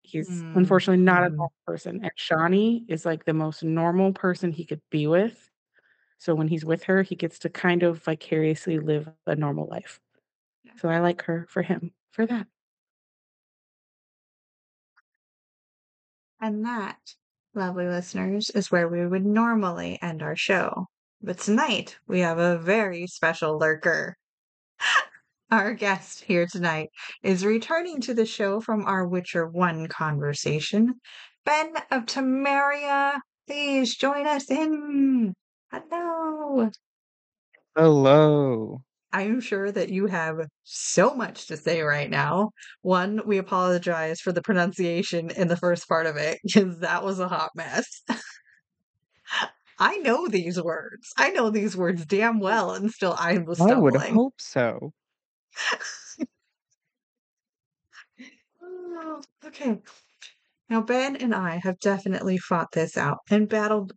He's Mm. unfortunately not a Mhm. normal person, and Shawnee is, like, the most normal person he could be with, so when he's with her, he gets to kind of vicariously live a normal life. So I like her for him, for that. And that, lovely listeners, is where we would normally end our show. But tonight, we have a very special lurker. Our guest here tonight is returning to the show from our Witcher 1 conversation. Ben of Temeria, please join us in. Hello. Hello. I'm sure that you have so much to say right now. One, we apologize for the pronunciation in the first part of it because that was a hot mess. I know these words. I know these words damn well, and still I was I would stumbling. hope so. Oh, okay. Now, Ben and I have definitely fought this out and battled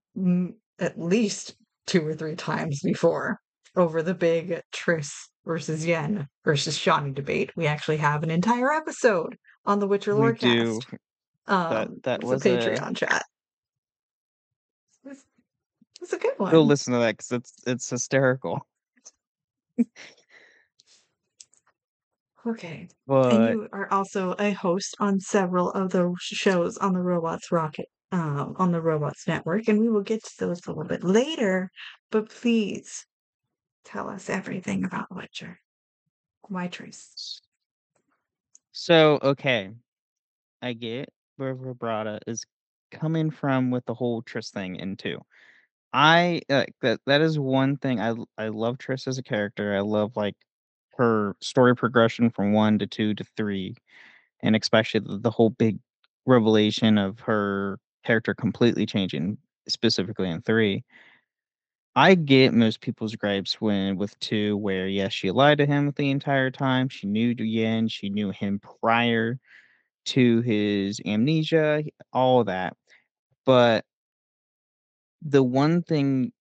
at least 2 or 3 times before over the big Triss versus Yen versus Shawnee debate. We actually have an entire episode on the Witcher We do. Lorecast. That It's a was a Patreon chat. It's, it's a good go one. listen to that because it's hysterical. Okay. And But you are also a host on several of the shows on the on the Robots Network, and we will get to those a little bit later. But please tell us everything about Witcher. Why Trace? so okay, I get where Vibrata is coming from with the whole Triss thing into. I that is one thing I love Triss as a character. I love like her story progression from 1 to 2 to 3, and especially the whole big revelation of her character completely changing, specifically in 3. I get most people's gripes when with 2 where, yes, she lied to him the entire time, she knew Yen, she knew him prior to his amnesia, all that, but the one thing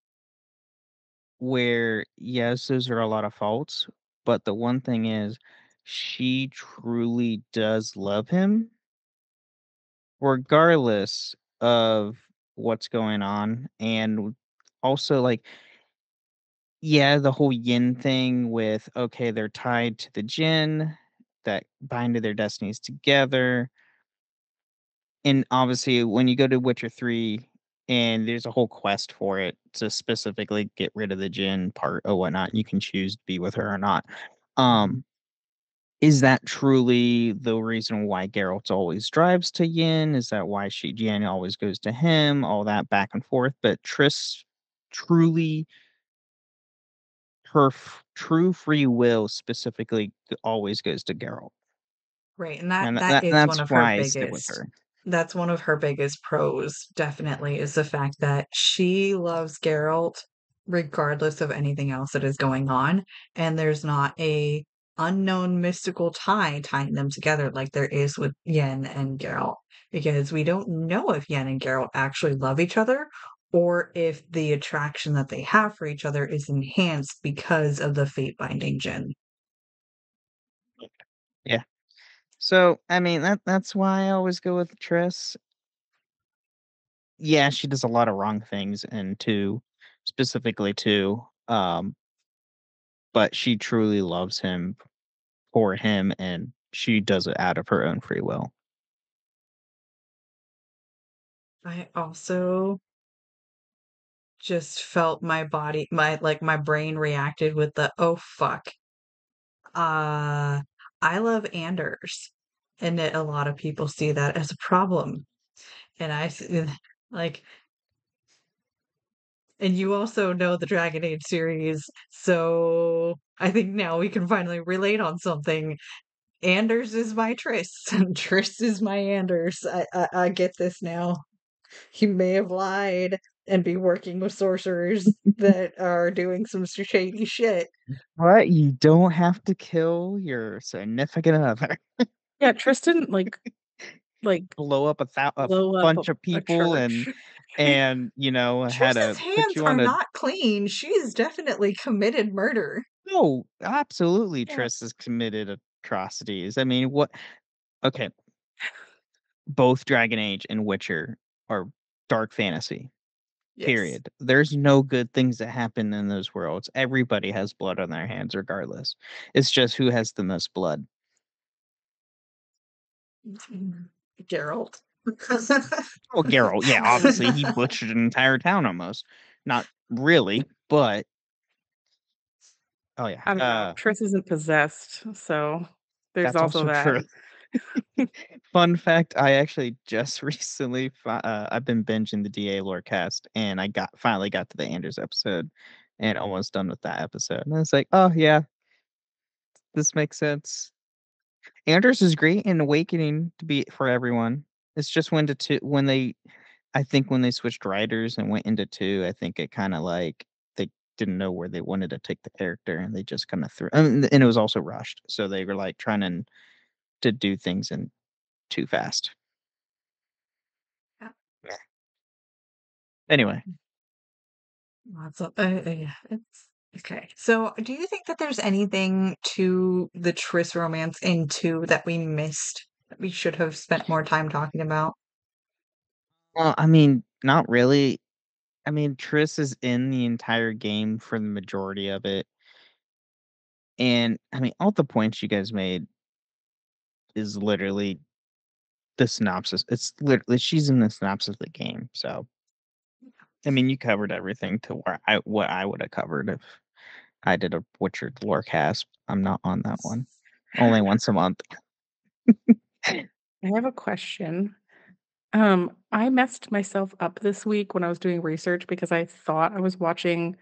where, yes, those are a lot of faults, but the one thing is she truly does love him regardless of what's going on, and also, like, yeah, the whole yin thing with, okay, they're tied to the Jinn that bind to their destinies together, and obviously, when you go to Witcher 3 and there's a whole quest for it to specifically get rid of the Jinn part or whatnot, you can choose to be with her or not. Um, is that truly the reason why Geralt always drives to Yin? Is that why Yen always goes to him? All that back and forth, but Triss truly her true free will specifically always goes to Geralt, Right, and and that is one that's of her why I stick with biggest her. that's one of her biggest pros, definitely, is the fact that she loves Geralt regardless of anything else that is going on, and there's not a unknown mystical tie tying them together like there is with Yen and Geralt, because we don't know if Yen and Geralt actually love each other or if the attraction that they have for each other is enhanced because of the fate binding Jinn. Yeah. So I mean that's why I always go with Triss. Yeah, she does a lot of wrong things and two specifically too. But she truly loves him for him and she does it out of her own free will. I also just felt my body, my brain reacted with the, "Oh, fuck." I love Anders, and a lot of people see that as a problem. And like, and you also know the Dragon Age series, so I think now we can finally relate on something. Anders is my Triss, and Triss is my Anders. I get this now. He may have lied and be working with sorcerers that are doing some shady shit. But you don't have to kill your significant other. Yeah, Tristan like Blow up a blow up bunch of a people church. and had Triss's to put hands you are on a not clean. She's definitely committed murder. no, absolutely Yeah. Triss has committed atrocities. I mean, what okay, both Dragon Age and Witcher are dark fantasy. Yes. Period. There's no good things that happen in those worlds. Everybody has blood on their hands regardless. It's just who has the most blood. Geralt. Well, Geralt, yeah, obviously he butchered an entire town almost. Not really, but oh yeah. I don't know. Triss isn't possessed, so there's That's also also that. true. Fun fact, I actually just recently I've been binging the DA lore cast and I finally got to the Anders episode and almost done with that episode. And it's like, "Oh yeah, this makes sense." Anders is great in Awakening to be for everyone. It's just when they I think when they switched writers and went into 2, I think it kinda like they didn't know where they wanted to take the character and they just kinda threw and it was also rushed. So they were like trying to do things in too fast. Yeah. Yeah. Anyway, Lots of yeah, it's okay. So, do you think that there's anything to the Triss romance in 2 that we missed that we should have spent more time talking about? well, I mean, not really. I mean, Triss is in the entire game for the majority of it. And I mean, all the points you guys made is literally the synopsis. It's literally she's in the synopsis of the game. So, I mean, you covered everything to where what I would have covered if I did a Witcher lore cast. I'm not on that one. Only once a month. I have a question. I messed myself up this week when I was doing research because I thought I was watching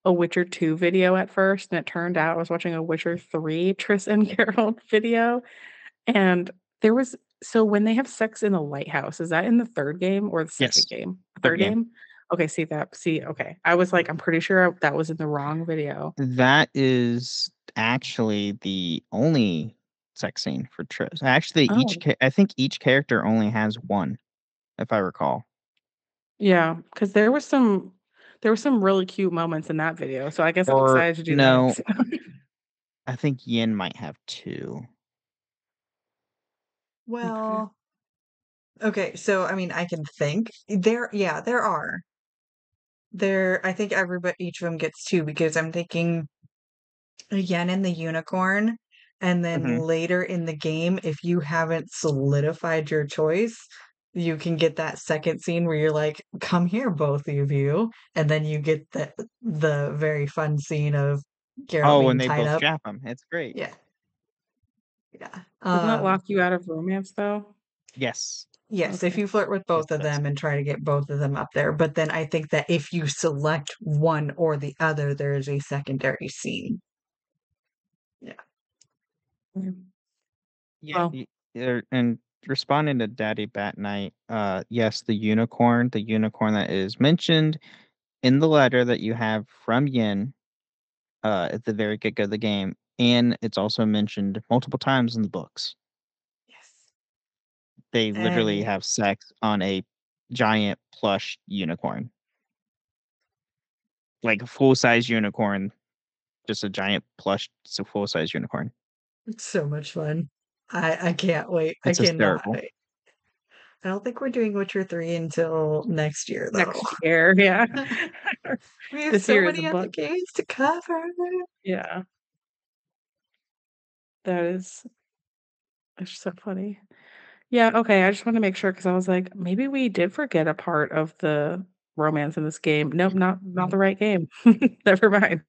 a Witcher 2 video at first, and it turned out I was watching a Witcher 3 Triss and Geralt video. And there was so when they have sex in the lighthouse, is that in the 3rd game or the 2nd Yes. game? Third 3rd game. game? Okay, okay. I was like, I'm pretty sure that was in the wrong video. That is actually the only sex scene for Triss. Actually, Oh, I think each character only has one, if I recall. yeah, because there were some really cute moments in that video, so I guess I'm Or excited to do the no, next one. I think Yin might have 2. Okay. Well, okay, so I mean, I can think. Yeah, there are. I think everybody, each of them gets 2 because I'm thinking Yen and the unicorn, and then Mhm. later in the game, if you haven't solidified your choice, you can get that second scene where you're like, "Come here, both of you," and then you get the very fun scene of Geralt Oh, and being they tied both up. trap him. It's great. Yeah, yeah. Doesn't that lock you out of romance, though? Yes. Yes, if Okay. you flirt with It both of does. them and try to get both of them up there, but then I think that if you select one or the other, there is a secondary scene. Yeah. Mm. Yeah. Well, And responding to Daddy Bat Night, yes, the unicorn that is mentioned in the letter that you have from Yin at the very get go of the game, and it's also mentioned multiple times in the books. Yes. They literally And have sex on a giant plush unicorn, like a full size unicorn, just a giant plush, full size unicorn. it's so much fun. I can't wait. I It's cannot hysterical. wait. I don't think we're doing Witcher 3 until next year, though. next year, yeah. We have This so year is a many other book. games to cover. Yeah, that is it's so funny. Yeah, okay, I just wanna make sure because I was like, "Maybe we did forget a part of the romance in this game." Nope, not the right game. Never mind.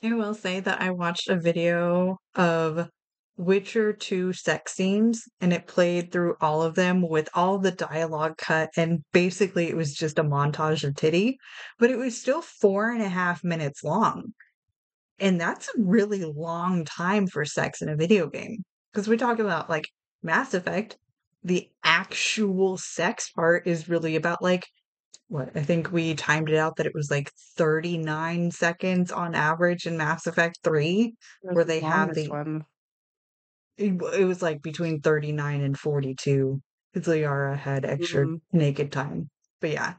I will say that I watched a video of Witcher 2 sex scenes and it played through all of them with all the dialogue cut, and basically it was just a montage of titty, but it was still 4.5 minutes long. And that's a really long time for sex in a video game. Because we talk about like Mass Effect, the actual sex part is really about like what I think we timed it out that it was like 39 seconds on average in Mass Effect 3, That's where the they have longest the one. it was like between 39 and 42 because Liara had extra Mm, naked time. But yeah,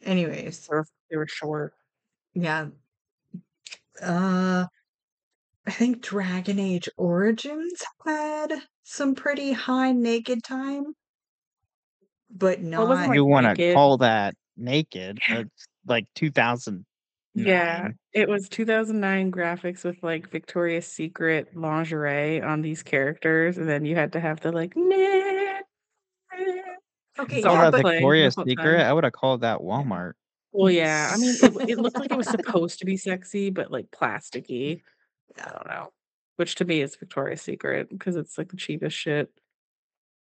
anyways, they were short. yeah. Uh I think Dragon Age Origins had some pretty high naked time, but Well, it wasn't not like You want to naked. call that naked? It's like Yeah, 2009. it was 2009 graphics with like Victoria's Secret lingerie on these characters, and then you had to have the like okay, Call yeah, song that but play the Victoria's whole Secret? time. I would have called that yeah. Walmart. Well, yeah, I mean, it looked like it was supposed to be sexy, but like plasticky. I Yeah. don't know. Which to me is Victoria's Secret because it's like the cheapest shit.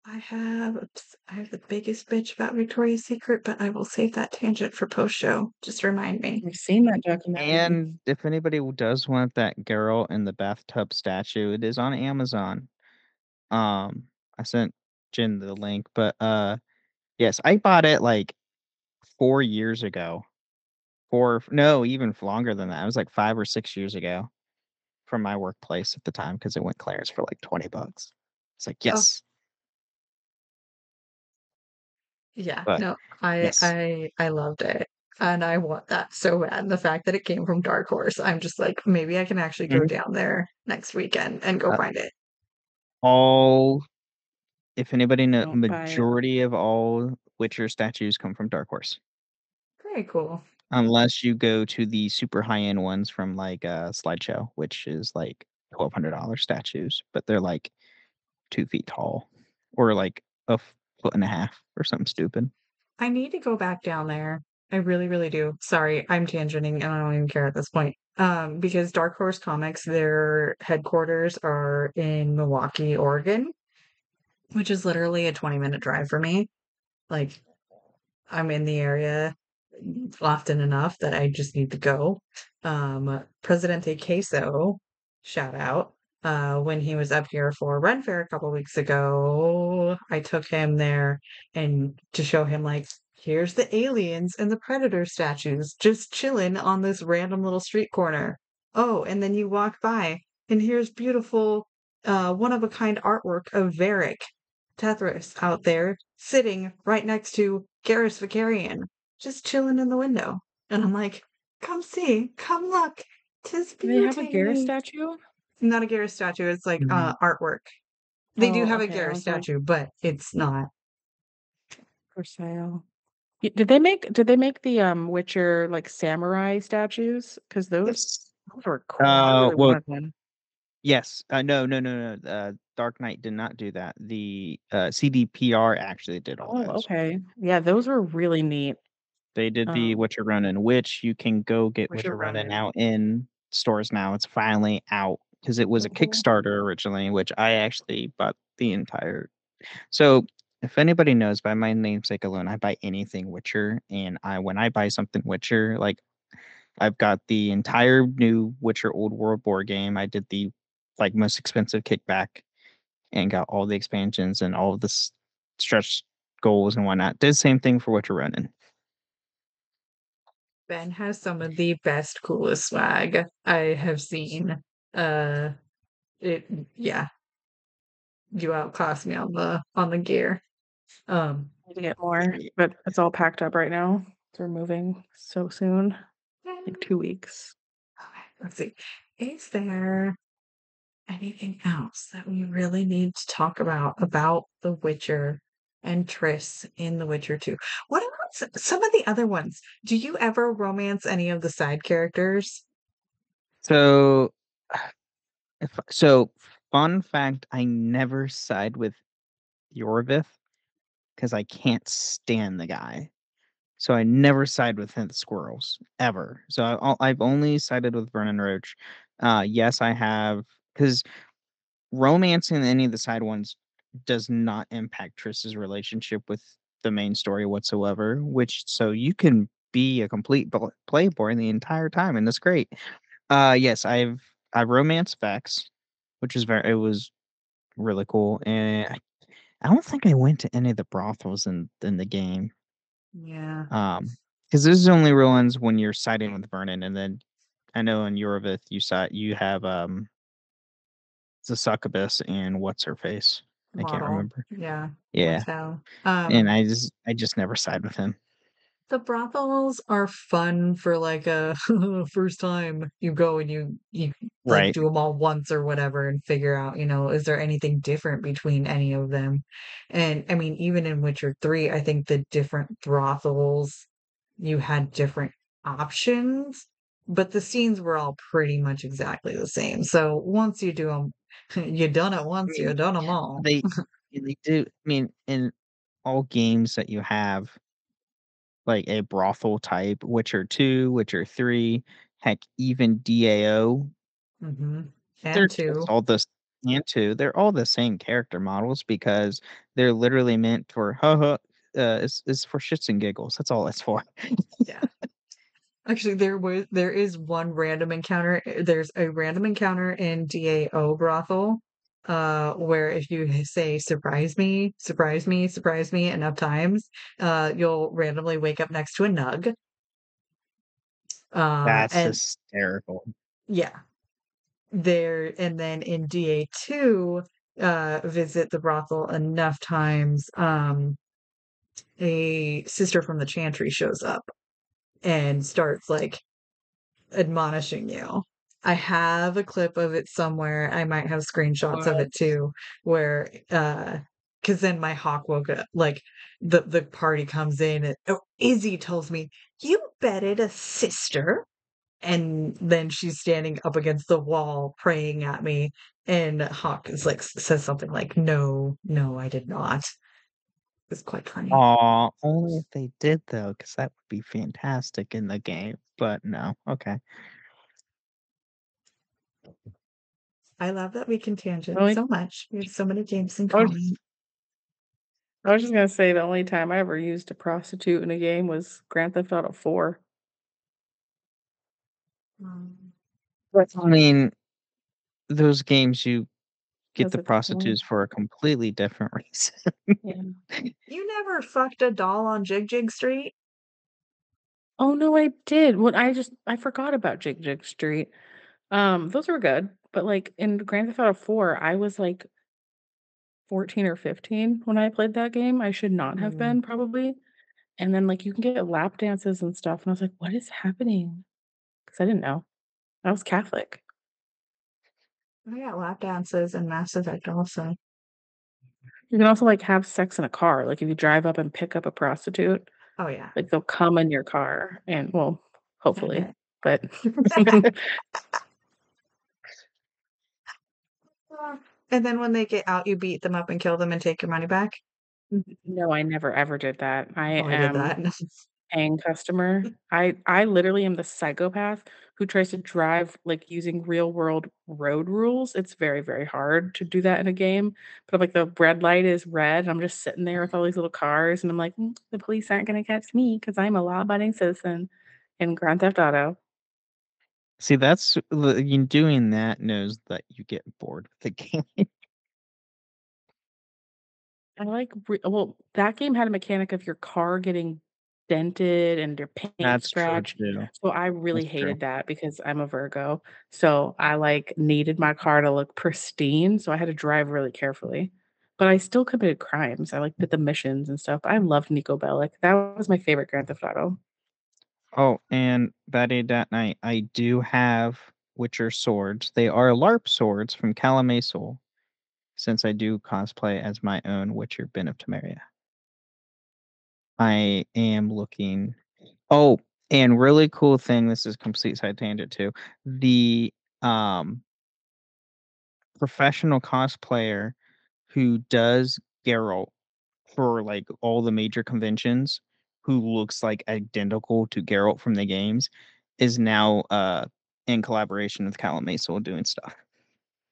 I have the biggest bitch about Victoria's Secret, but I will save that tangent for post show. Just remind me. I've seen that documentary. And if anybody does want that Geralt in the bathtub statue, it is on Amazon. I sent Jen the link, but yes, I bought it like 4 years ago. No, even longer than that. It was like 5 or 6 years ago from my workplace at the time because it went clearance for like $20. It's like, Oh, yes, yeah. but No, I yes. I I loved it. And I want that so bad. And the fact that it came from Dark Horse, I'm just like, maybe I can actually go Mhm. down there next weekend and go Uh, find it. all If anybody know, Don't buy it. majority of all Witcher statues come from Dark Horse. Very cool. Unless you go to the super high-end ones from, like, Slideshow, which is, like, $1,200 statues, but they're, like, 2 feet tall or, like, a foot and a half or something stupid. I need to go back down there. I really, really do. Sorry, I'm tangenting and I don't even care at this point. Because Dark Horse Comics, their headquarters are in Milwaukee, Oregon, which is literally a 20-minute drive for me. Like, I'm in the area often enough that I just need to go. Presidente Queso, shout out. When he was up here for Ren Fair a couple weeks ago, I took him there and to show him like, here's the aliens and the predator statues just chilling on this random little street corner. Oh, and then you walk by and here's beautiful one of a kind artwork of Varric Tethris out there sitting right next to Garrus Vicarian, just chilling in the window. And I'm like, come see, come look, 'tis Do they have a Garrus beauty. statue? Not a Garrus statue, it's like Mhm. artwork. They do Oh, have a okay. I Garrus was like, statue, but it's not. for sale. Did they make the Witcher like samurai statues? Because Yes. those were cool. I really Well, wanted one. yes. No, no, no, no. Dark Knight did not do that. The CDPR actually did all Oh, those. okay. Yeah, those were really neat. They did the Um, Witcher Running, which you can go get Witcher Witcher Running Ronin. out in stores now. It's finally out because it was So a cool. Kickstarter originally, which I actually bought the entire. So if anybody knows by my namesake alone, I buy anything Witcher, and I when I buy something Witcher, like I've got the entire new Witcher Old World board game. I did the like most expensive kickback and got all the expansions and all of the stretch goals and whatnot. Did the same thing for Witcher Running. Ben has some of the best, coolest swag I have seen. Uh it yeah, you outclass me on the gear. Um Need to get more, but it's all packed up right now. So we're moving so soon, like 2 weeks. okay, let's see. Is there anything else that we really need to talk about The Witcher and Triss in The Witcher 2? What about some of the other ones? Do you ever romance any of the side characters? So so fun fact, I never side with Yorvith because I can't stand the guy. So I never side with him, the squirrels ever. So I've only sided with Vernon Roach Yes, I have, because romance in any of the side ones does not impact Triss's relationship with the main story whatsoever, which so you can be a complete playboy the entire time, and that's great. Yes, I've romanced Vex, which is very it was really cool, and I don't think I went to any of the brothels in the game. Yeah. Because this is only real ones when you're siding with Vernon, and then I know in Eurovith you have the succubus and what's her face? I can't Model. remember. Yeah. Yeah, Motel. and I just never side with him. The brothels are fun for like a first time you go and you like Right. do them all once or whatever and figure out, is there anything different between any of them? And I mean, even in Witcher 3, I think the different brothels you had different options, but the scenes were all pretty much exactly the same. So once you do them, you done it I once, you mean, done them all. they do. I mean, in all games that you have like a brothel type, Witcher 2, Witcher 3, heck, even DAO, Hmm. And they're just two. all this and 2, they're all the same character models because they're literally meant for it's for shits and giggles. That's all it's for. Yeah. Actually, there is one random encounter. There's a random encounter in DAO brothel, where if you say surprise me, surprise me enough times, you'll randomly wake up next to a nug. That's And hysterical. yeah, and then in DA2, visit the brothel enough times, a sister from the chantry shows up and starts like admonishing you. I have a clip of it somewhere. I might have screenshots of What? it too, where because then my hawk woke up. Like the party comes in and Izzy tells me, "You betted a sister." And then she's standing up against the wall praying at me, and Hawk is like says something like, "No, no, I did not." It's quite funny. Aw, only if they did though, because that would be fantastic in the game. But no, okay. I love that we can tangent Only so much. We have so many games in I was common. I was just gonna say the only time I ever used a prostitute in a game was Grand Theft Auto 4. Um, But I mean, those games you get That's the a good point. prostitutes for a completely different reason. Yeah. You never fucked a doll on Jig Jig Street? Oh, no, I did. I forgot about Jig Jig Street. Those were good, but, like, in Grand Theft Auto 4, I was, like, 14 or 15 when I played that game. I should not have Mm, been probably, and then, like, you can get lap dances and stuff, and I was like, "What is happening?" Because I didn't know. I was Catholic. I got lap dances in Mass Effect also. You can also, like, have sex in a car, like, if you drive up and pick up a prostitute, Oh yeah. like, they'll come in your car and well, hopefully, Okay. but And then when they get out, you beat them up and kill them and take your money back? no, I never ever did that. I Oh, I did am that. paying customer. I literally am the psychopath who tries to drive, like, using real world road rules. It's very, very hard to do that in a game, but I'm like, the red light is red, and I'm just sitting there with all these little cars, and I'm like, "The police aren't gonna catch me because 'cause I'm a law-abiding citizen in Grand Theft Auto." See, you doing that knows that you get bored with the game. I like well, that game had a mechanic of your car getting dented and your paint That's true scratched, too. so I really That's true. hated that because I'm a Virgo, so I, like, needed my car to look pristine, so I had to drive really carefully, but I still committed crimes, I, like, did the missions and stuff. I loved Nico Bellic. That was my favorite Grand Theft Auto. Oh, and that day, that night, I do have Witcher swords. They are LARP swords from Kalamazoo, since I do cosplay as my own Witcher Ben of Temeria. I am looking. Oh, and really cool thing. This is complete side tangent too. The um professional cosplayer who does Geralt for like all the major conventions, who looks like identical to Geralt from the games, is now in collaboration with Callum Maisel doing stuff.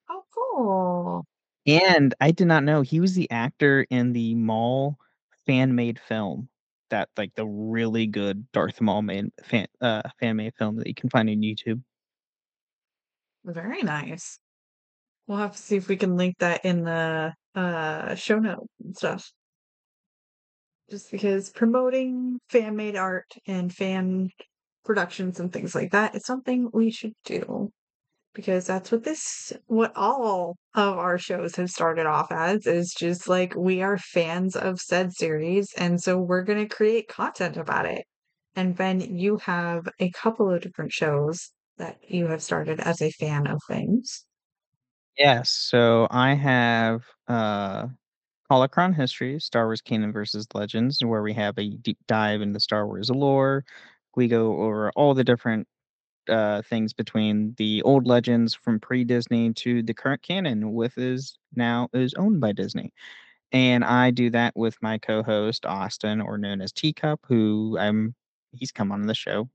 Oh, cool. And I did not know he was the actor in the Maul fan-made film, that like the really good Darth Maul fan-made film that you can find on YouTube. Very nice. We'll have to see if we can link that in the show note and stuff. Just because promoting fan made art and fan productions and things like that is something we should do. Because that's what all of our shows have started off as, is just like we are fans of said series, and so we're going to create content about it. And Ben, you have a couple of different shows that you have started as a fan of things. Yes, so I have Holocron History, Star Wars Canon versus Legends, where we have a deep dive into Star Wars lore. We go over all the different things between the old legends from pre-Disney to the current canon, with is now is owned by Disney. And I do that with my co-host Austin, or known as Teacup, he's come on the show.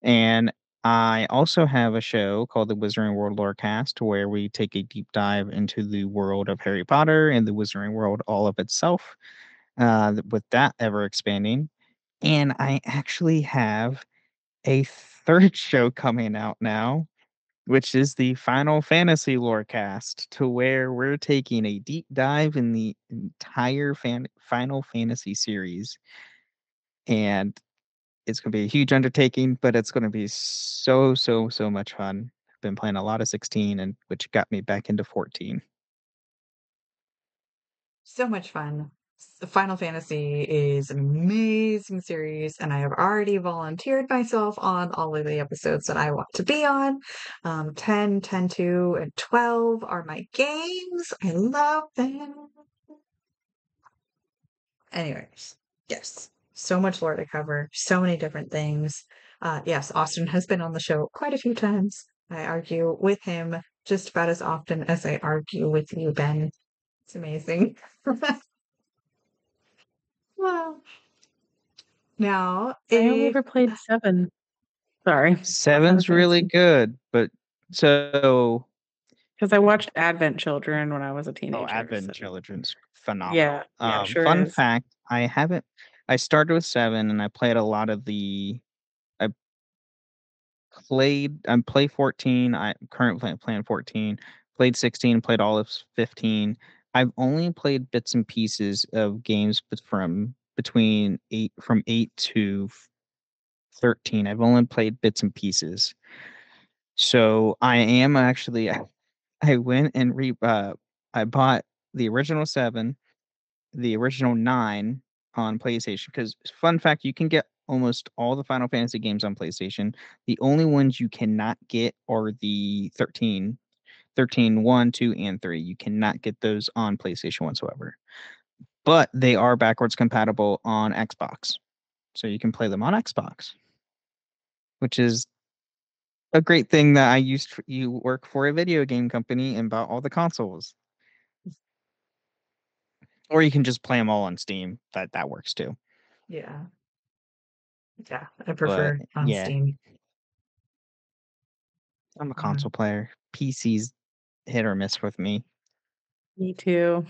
And I also have a show called the Wizarding World Lorecast, where we take a deep dive into the world of Harry Potter and the Wizarding World all of itself, with that ever expanding. And I actually have a third show coming out now, which is the Final Fantasy Lorecast, to where we're taking a deep dive in the entire Final Fantasy series. And it's gonna be a huge undertaking, but it's gonna be so, so, so much fun. I've been playing a lot of 16, and which got me back into 14. So much fun. Final Fantasy is an amazing series, and I have already volunteered myself on all of the episodes that I want to be on. 10, 10 2, and 12 are my games. I love them. Anyways, yes, so much lore to cover, so many different things. Yes, Austin has been on the show quite a few times. I argue with him just about as often as I argue with you, Ben. It's amazing. Well, now, I only if ever played 7. Sorry. Not Final 7's really Fantasy. good, but so 'Cause I watched Advent Children when I was a teenager, Advent so Children's yeah, phenomenal. yeah, sure Fun is. fact, I started with 7 and I played a lot of I I play 14. I'm currently playing 14. Played 16. Played all of 15. I've only played bits and pieces of games, but from 8 to 13. I've only played bits and pieces. So I am actually I went and I bought the original 7, the original 9 on PlayStation, because fun fact, you can get almost all the Final Fantasy games on PlayStation. The only ones you cannot get are the 13, 1, 2, and 3. You cannot get those on PlayStation whatsoever. But they are backwards compatible on Xbox. So you can play them on Xbox, which is a great thing that you work for a video game company and bought all the consoles. Or you can just play them all on Steam. That works too. yeah, yeah, I But prefer on yeah, Steam. I'm a Uh, console player. PC's hit or miss with me. Me too.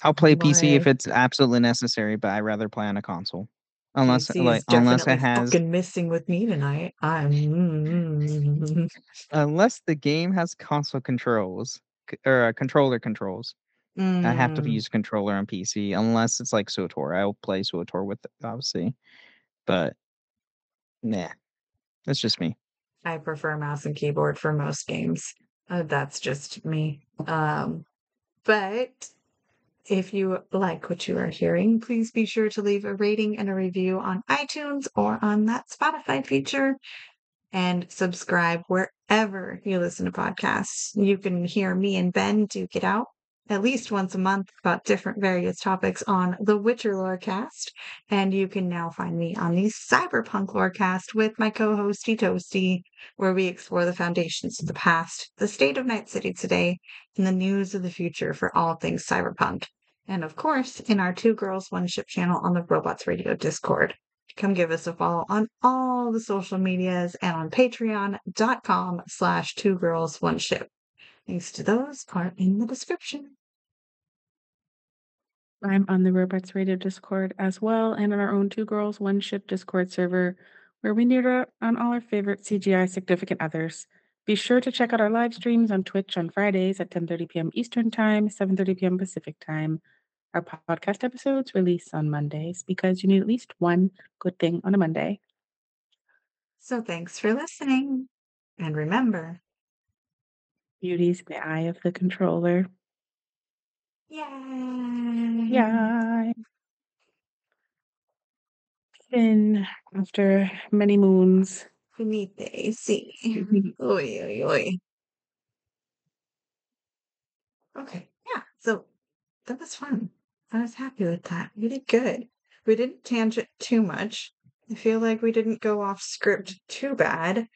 I'll play PC if my it's absolutely necessary, but I'd rather play on a console. PC is Unless it definitely has fucking missing with me tonight. unless the game has console controls or controller controls. I have to Mm, use a controller on PC unless it's like SWTOR. I'll play SWTOR with it, obviously. But nah, that's just me. I prefer mouse and keyboard for most games. That's just me. But if you like what you are hearing, please be sure to leave a rating and a review on iTunes or on that Spotify feature, and subscribe wherever you listen to podcasts. You can hear me and Ben duke it out at least once a month about different various topics on the Witcher Lorecast. And you can now find me on the Cyberpunk Lorecast with my co-hosty Toasty, where we explore the foundations of the past, the state of Night City today, and the news of the future for all things cyberpunk. And of course, in our Two Girls One Ship channel on the Robots Radio Discord. come give us a follow on all the social medias and on patreon.com/2girls1ship. Links to those are in the description. I'm on the Robots Radio Discord as well, and on our own Two Girls One Ship Discord server, where we nerd out on all our favorite CGI significant others. Be sure to check out our live streams on Twitch on Fridays at 10:30 p.m. Eastern Time, 7:30 p.m. Pacific Time. Our podcast episodes release on Mondays because you need at least one good thing on a Monday. So thanks for listening. And remember, Beauty's in the eye of the controller. yay! Yeah. And after many moons. Beneath the AC. Oy, oy, oy. Okay, yeah. So that was fun. I was happy with that. We did good. We didn't tangent too much. I feel like we didn't go off script too bad.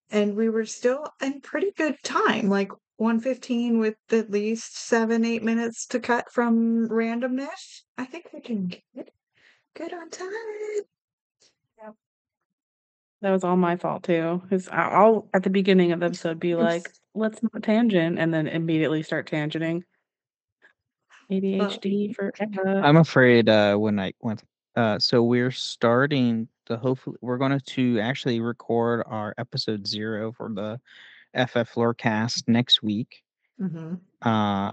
And we were still in pretty good time, like 1:15 with at least 7-8 minutes to cut from randomness. I think we're doing good. Good on time. That was all my fault too. Because I'll at the beginning of the episode be like, let's not tangent, and then immediately start tangenting. ADHD for I'm afraid when I went so we're starting to hopefully we're going to actually record our episode 0 for the FF Lorecast next week. Mm-hmm.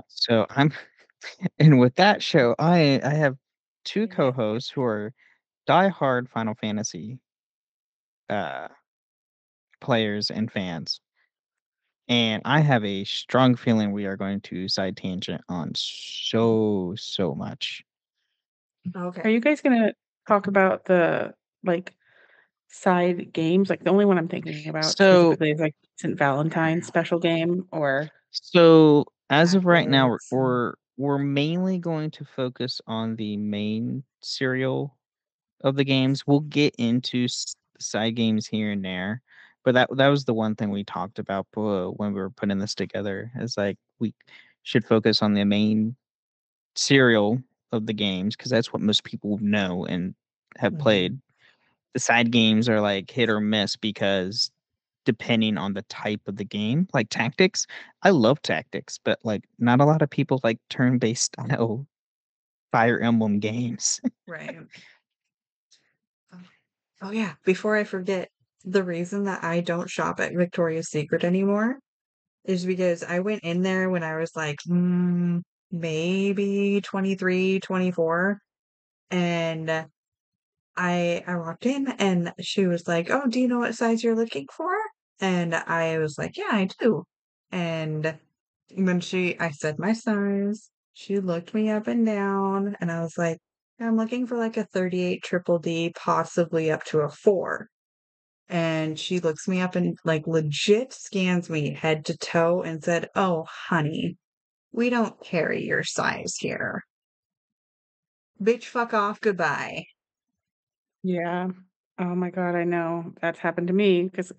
So I'm and with that show I have two co-hosts who are diehard Final Fantasy uh players and fans. And I have a strong feeling we are going to side tangent on so much. Are Okay. you guys gonna talk about the like side games? Like the only one I'm thinking about So specifically is like St. Valentine's special game or So as of right now, Backwards. we're mainly going to focus on the main serial of the games. We'll get into side games here and there, but that was the one thing we talked about when we were putting this together. Is like we should focus on the main serial of the games because that's what most people know and have played. The side games are like hit or miss because depending on the type of the game, like tactics. I love tactics, but like not a lot of people like turn-based style Fire Emblem games. Right. Oh yeah, before I forget, the reason that I don't shop at Victoria's Secret anymore is because I went in there when I was like maybe 23, 24, and I walked in and she was like, "Oh, do you know what size you're looking for?" And I was like, "Yeah, I do." And when I said my size, she looked me up and down, and I was like, "I'm looking for like a 38 triple D, possibly up to a 4." And she looks me up and like legit scans me head to toe and said, "Oh, honey, we don't carry your size here. Bitch, fuck off, goodbye." yeah. Oh my God, I know. That's happened to me because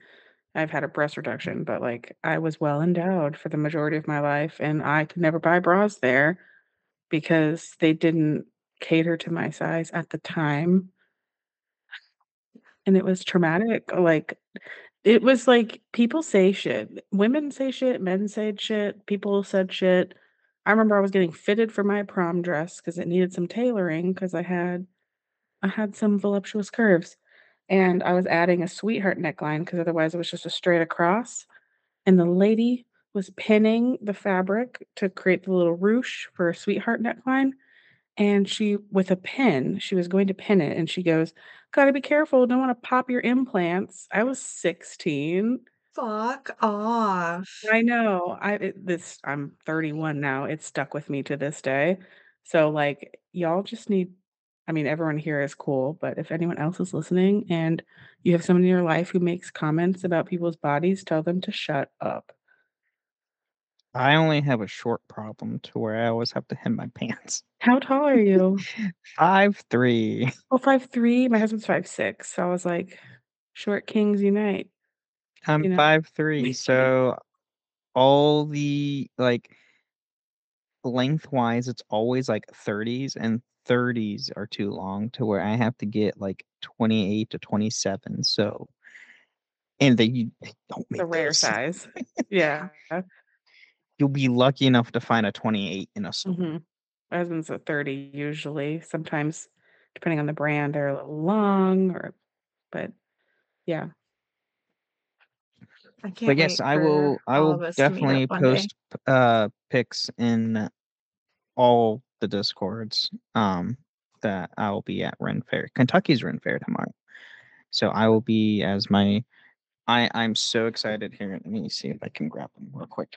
I've had a breast reduction, but like I was well endowed for the majority of my life and I could never buy bras there because they didn't cater to my size at the time. And it was traumatic. Like it was like people say shit. Women say shit, men said shit, people said shit. I remember I was getting fitted for my prom dress because it needed some tailoring because I had some voluptuous curves. And I was adding a sweetheart neckline because otherwise it was just a straight across. And the lady was pinning the fabric to create the little ruche for a sweetheart neckline. And she, with a pin, she was going to pin it. And she goes, "Gotta be careful. Don't want to pop your implants." I was 16. Fuck off. I know. I'm 31 now. It's stuck with me to this day. So like y'all just need I mean everyone here is cool, but if anyone else is listening and you have someone in your life who makes comments about people's bodies, tell them to shut up. I only have a short problem to where I always have to hem my pants. How tall are you? 5'3". Oh, 5'3". My husband's 5'6". So I was like, short kings unite, I'm you know. 5'3", so all the like lengthwise it's always like 30s and 30s are too long to where I have to get like 28 to 27. So, and they don't The make rare those. size. Yeah. You'll be lucky enough to find a 28 in a store. Mhm. My husband's a 30 usually. Sometimes, depending on the brand, they're a little long but yeah. I But can't yes, wait I for will I all will of us to meet up definitely one day. post pics in all the discords that I will be at Ren Fair. Kentucky's Ren Fair tomorrow. So I will be as my I'm so excited here. Let me see if I can grab them real quick.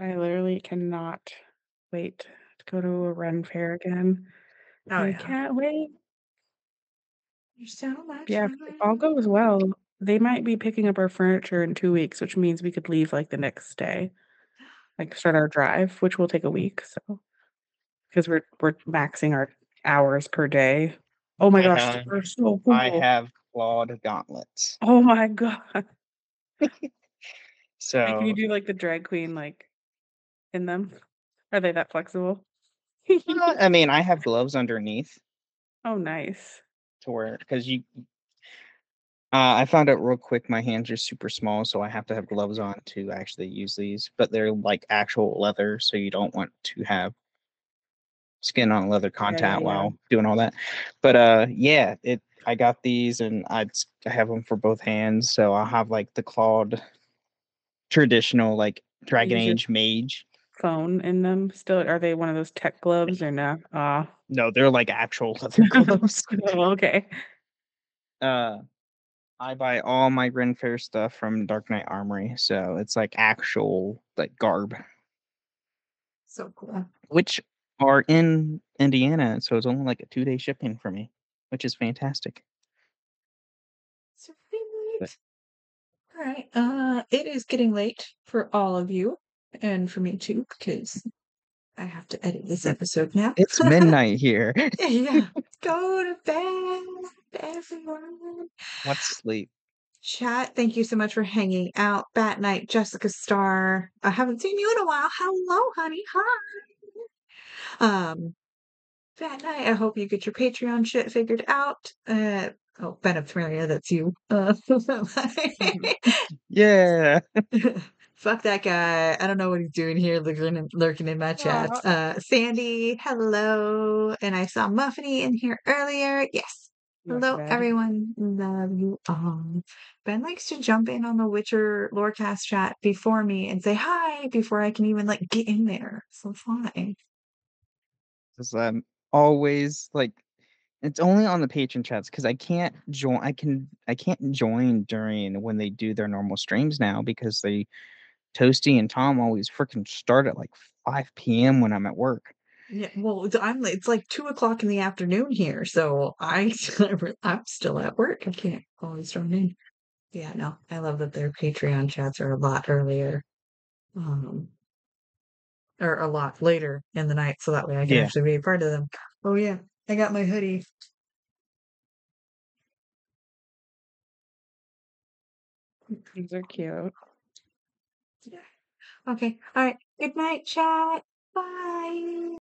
I literally cannot wait to go to a run fair again. Oh I yeah. can't wait. There's so much Yeah, if all goes well, they might be picking up our furniture in 2 weeks, which means we could leave, like, the next day, like, start our drive, which will take a week, so because we're maxing our hours per day. Oh my gosh, they're so I cool. have clawed gauntlets. Oh my god. Wait, can you So do, like, the drag queen, like, in them? Are they that flexible? I mean, I have gloves underneath Oh, nice. to wear because you. I found out real quick my hands are super small, so I have to have gloves on to actually use these. But they're like actual leather, so you don't want to have skin on leather contact Yeah. while doing all that. But yeah, I got these and I have them for both hands, so I'll have like the clawed traditional like You Dragon use your Age mage. phone in them still? Are they one of those tech gloves or no? Aw. No, they're like actual leather gloves. Oh, okay. uh I buy all my Ren Fair stuff from Dark Knight Armory, so it's like actual like garb, so cool. which are in Indiana, so it's only like a 2-day shipping for me, which is fantastic. But Sweet. All right. It is getting late for all of you and for me too, because I have to edit this episode now. it's midnight here. Yeah. Go to bed, everyone. Let's sleep. Chat, thank you so much for hanging out. Bat Night, Jessica Star. I haven't seen you in a while. Hello, honey. Hi. Bat Night, I hope you get your Patreon shit figured out. Oh, Ben of Familia, that's you. Yeah. Fuck that guy. I don't know what he's doing here, lurking in my chat. Sandy, hello. And I saw Muffiny in here earlier. Yes. You went to Hello, bed? everyone. Love you all. Ben likes to jump in on the Witcher Lorecast chat before me and say hi before I can even like get in there. So fine. 'Cause I'm always like it's only on the patron chats because I can't join. I can't join during when they do their normal streams now because they Toasty and Tom always freaking start at like 5 p.m. when I'm at work. Yeah, well, it's like 2 o'clock in the afternoon here, so I'm still at work. I can't always join in. Yeah, no, I love that their Patreon chats are a lot earlier, um, or a lot later in the night, so that way I can Yeah. actually be a part of them. Oh yeah, I got my hoodie. These are cute. Yeah. Okay. All right. Good night, chat. Bye.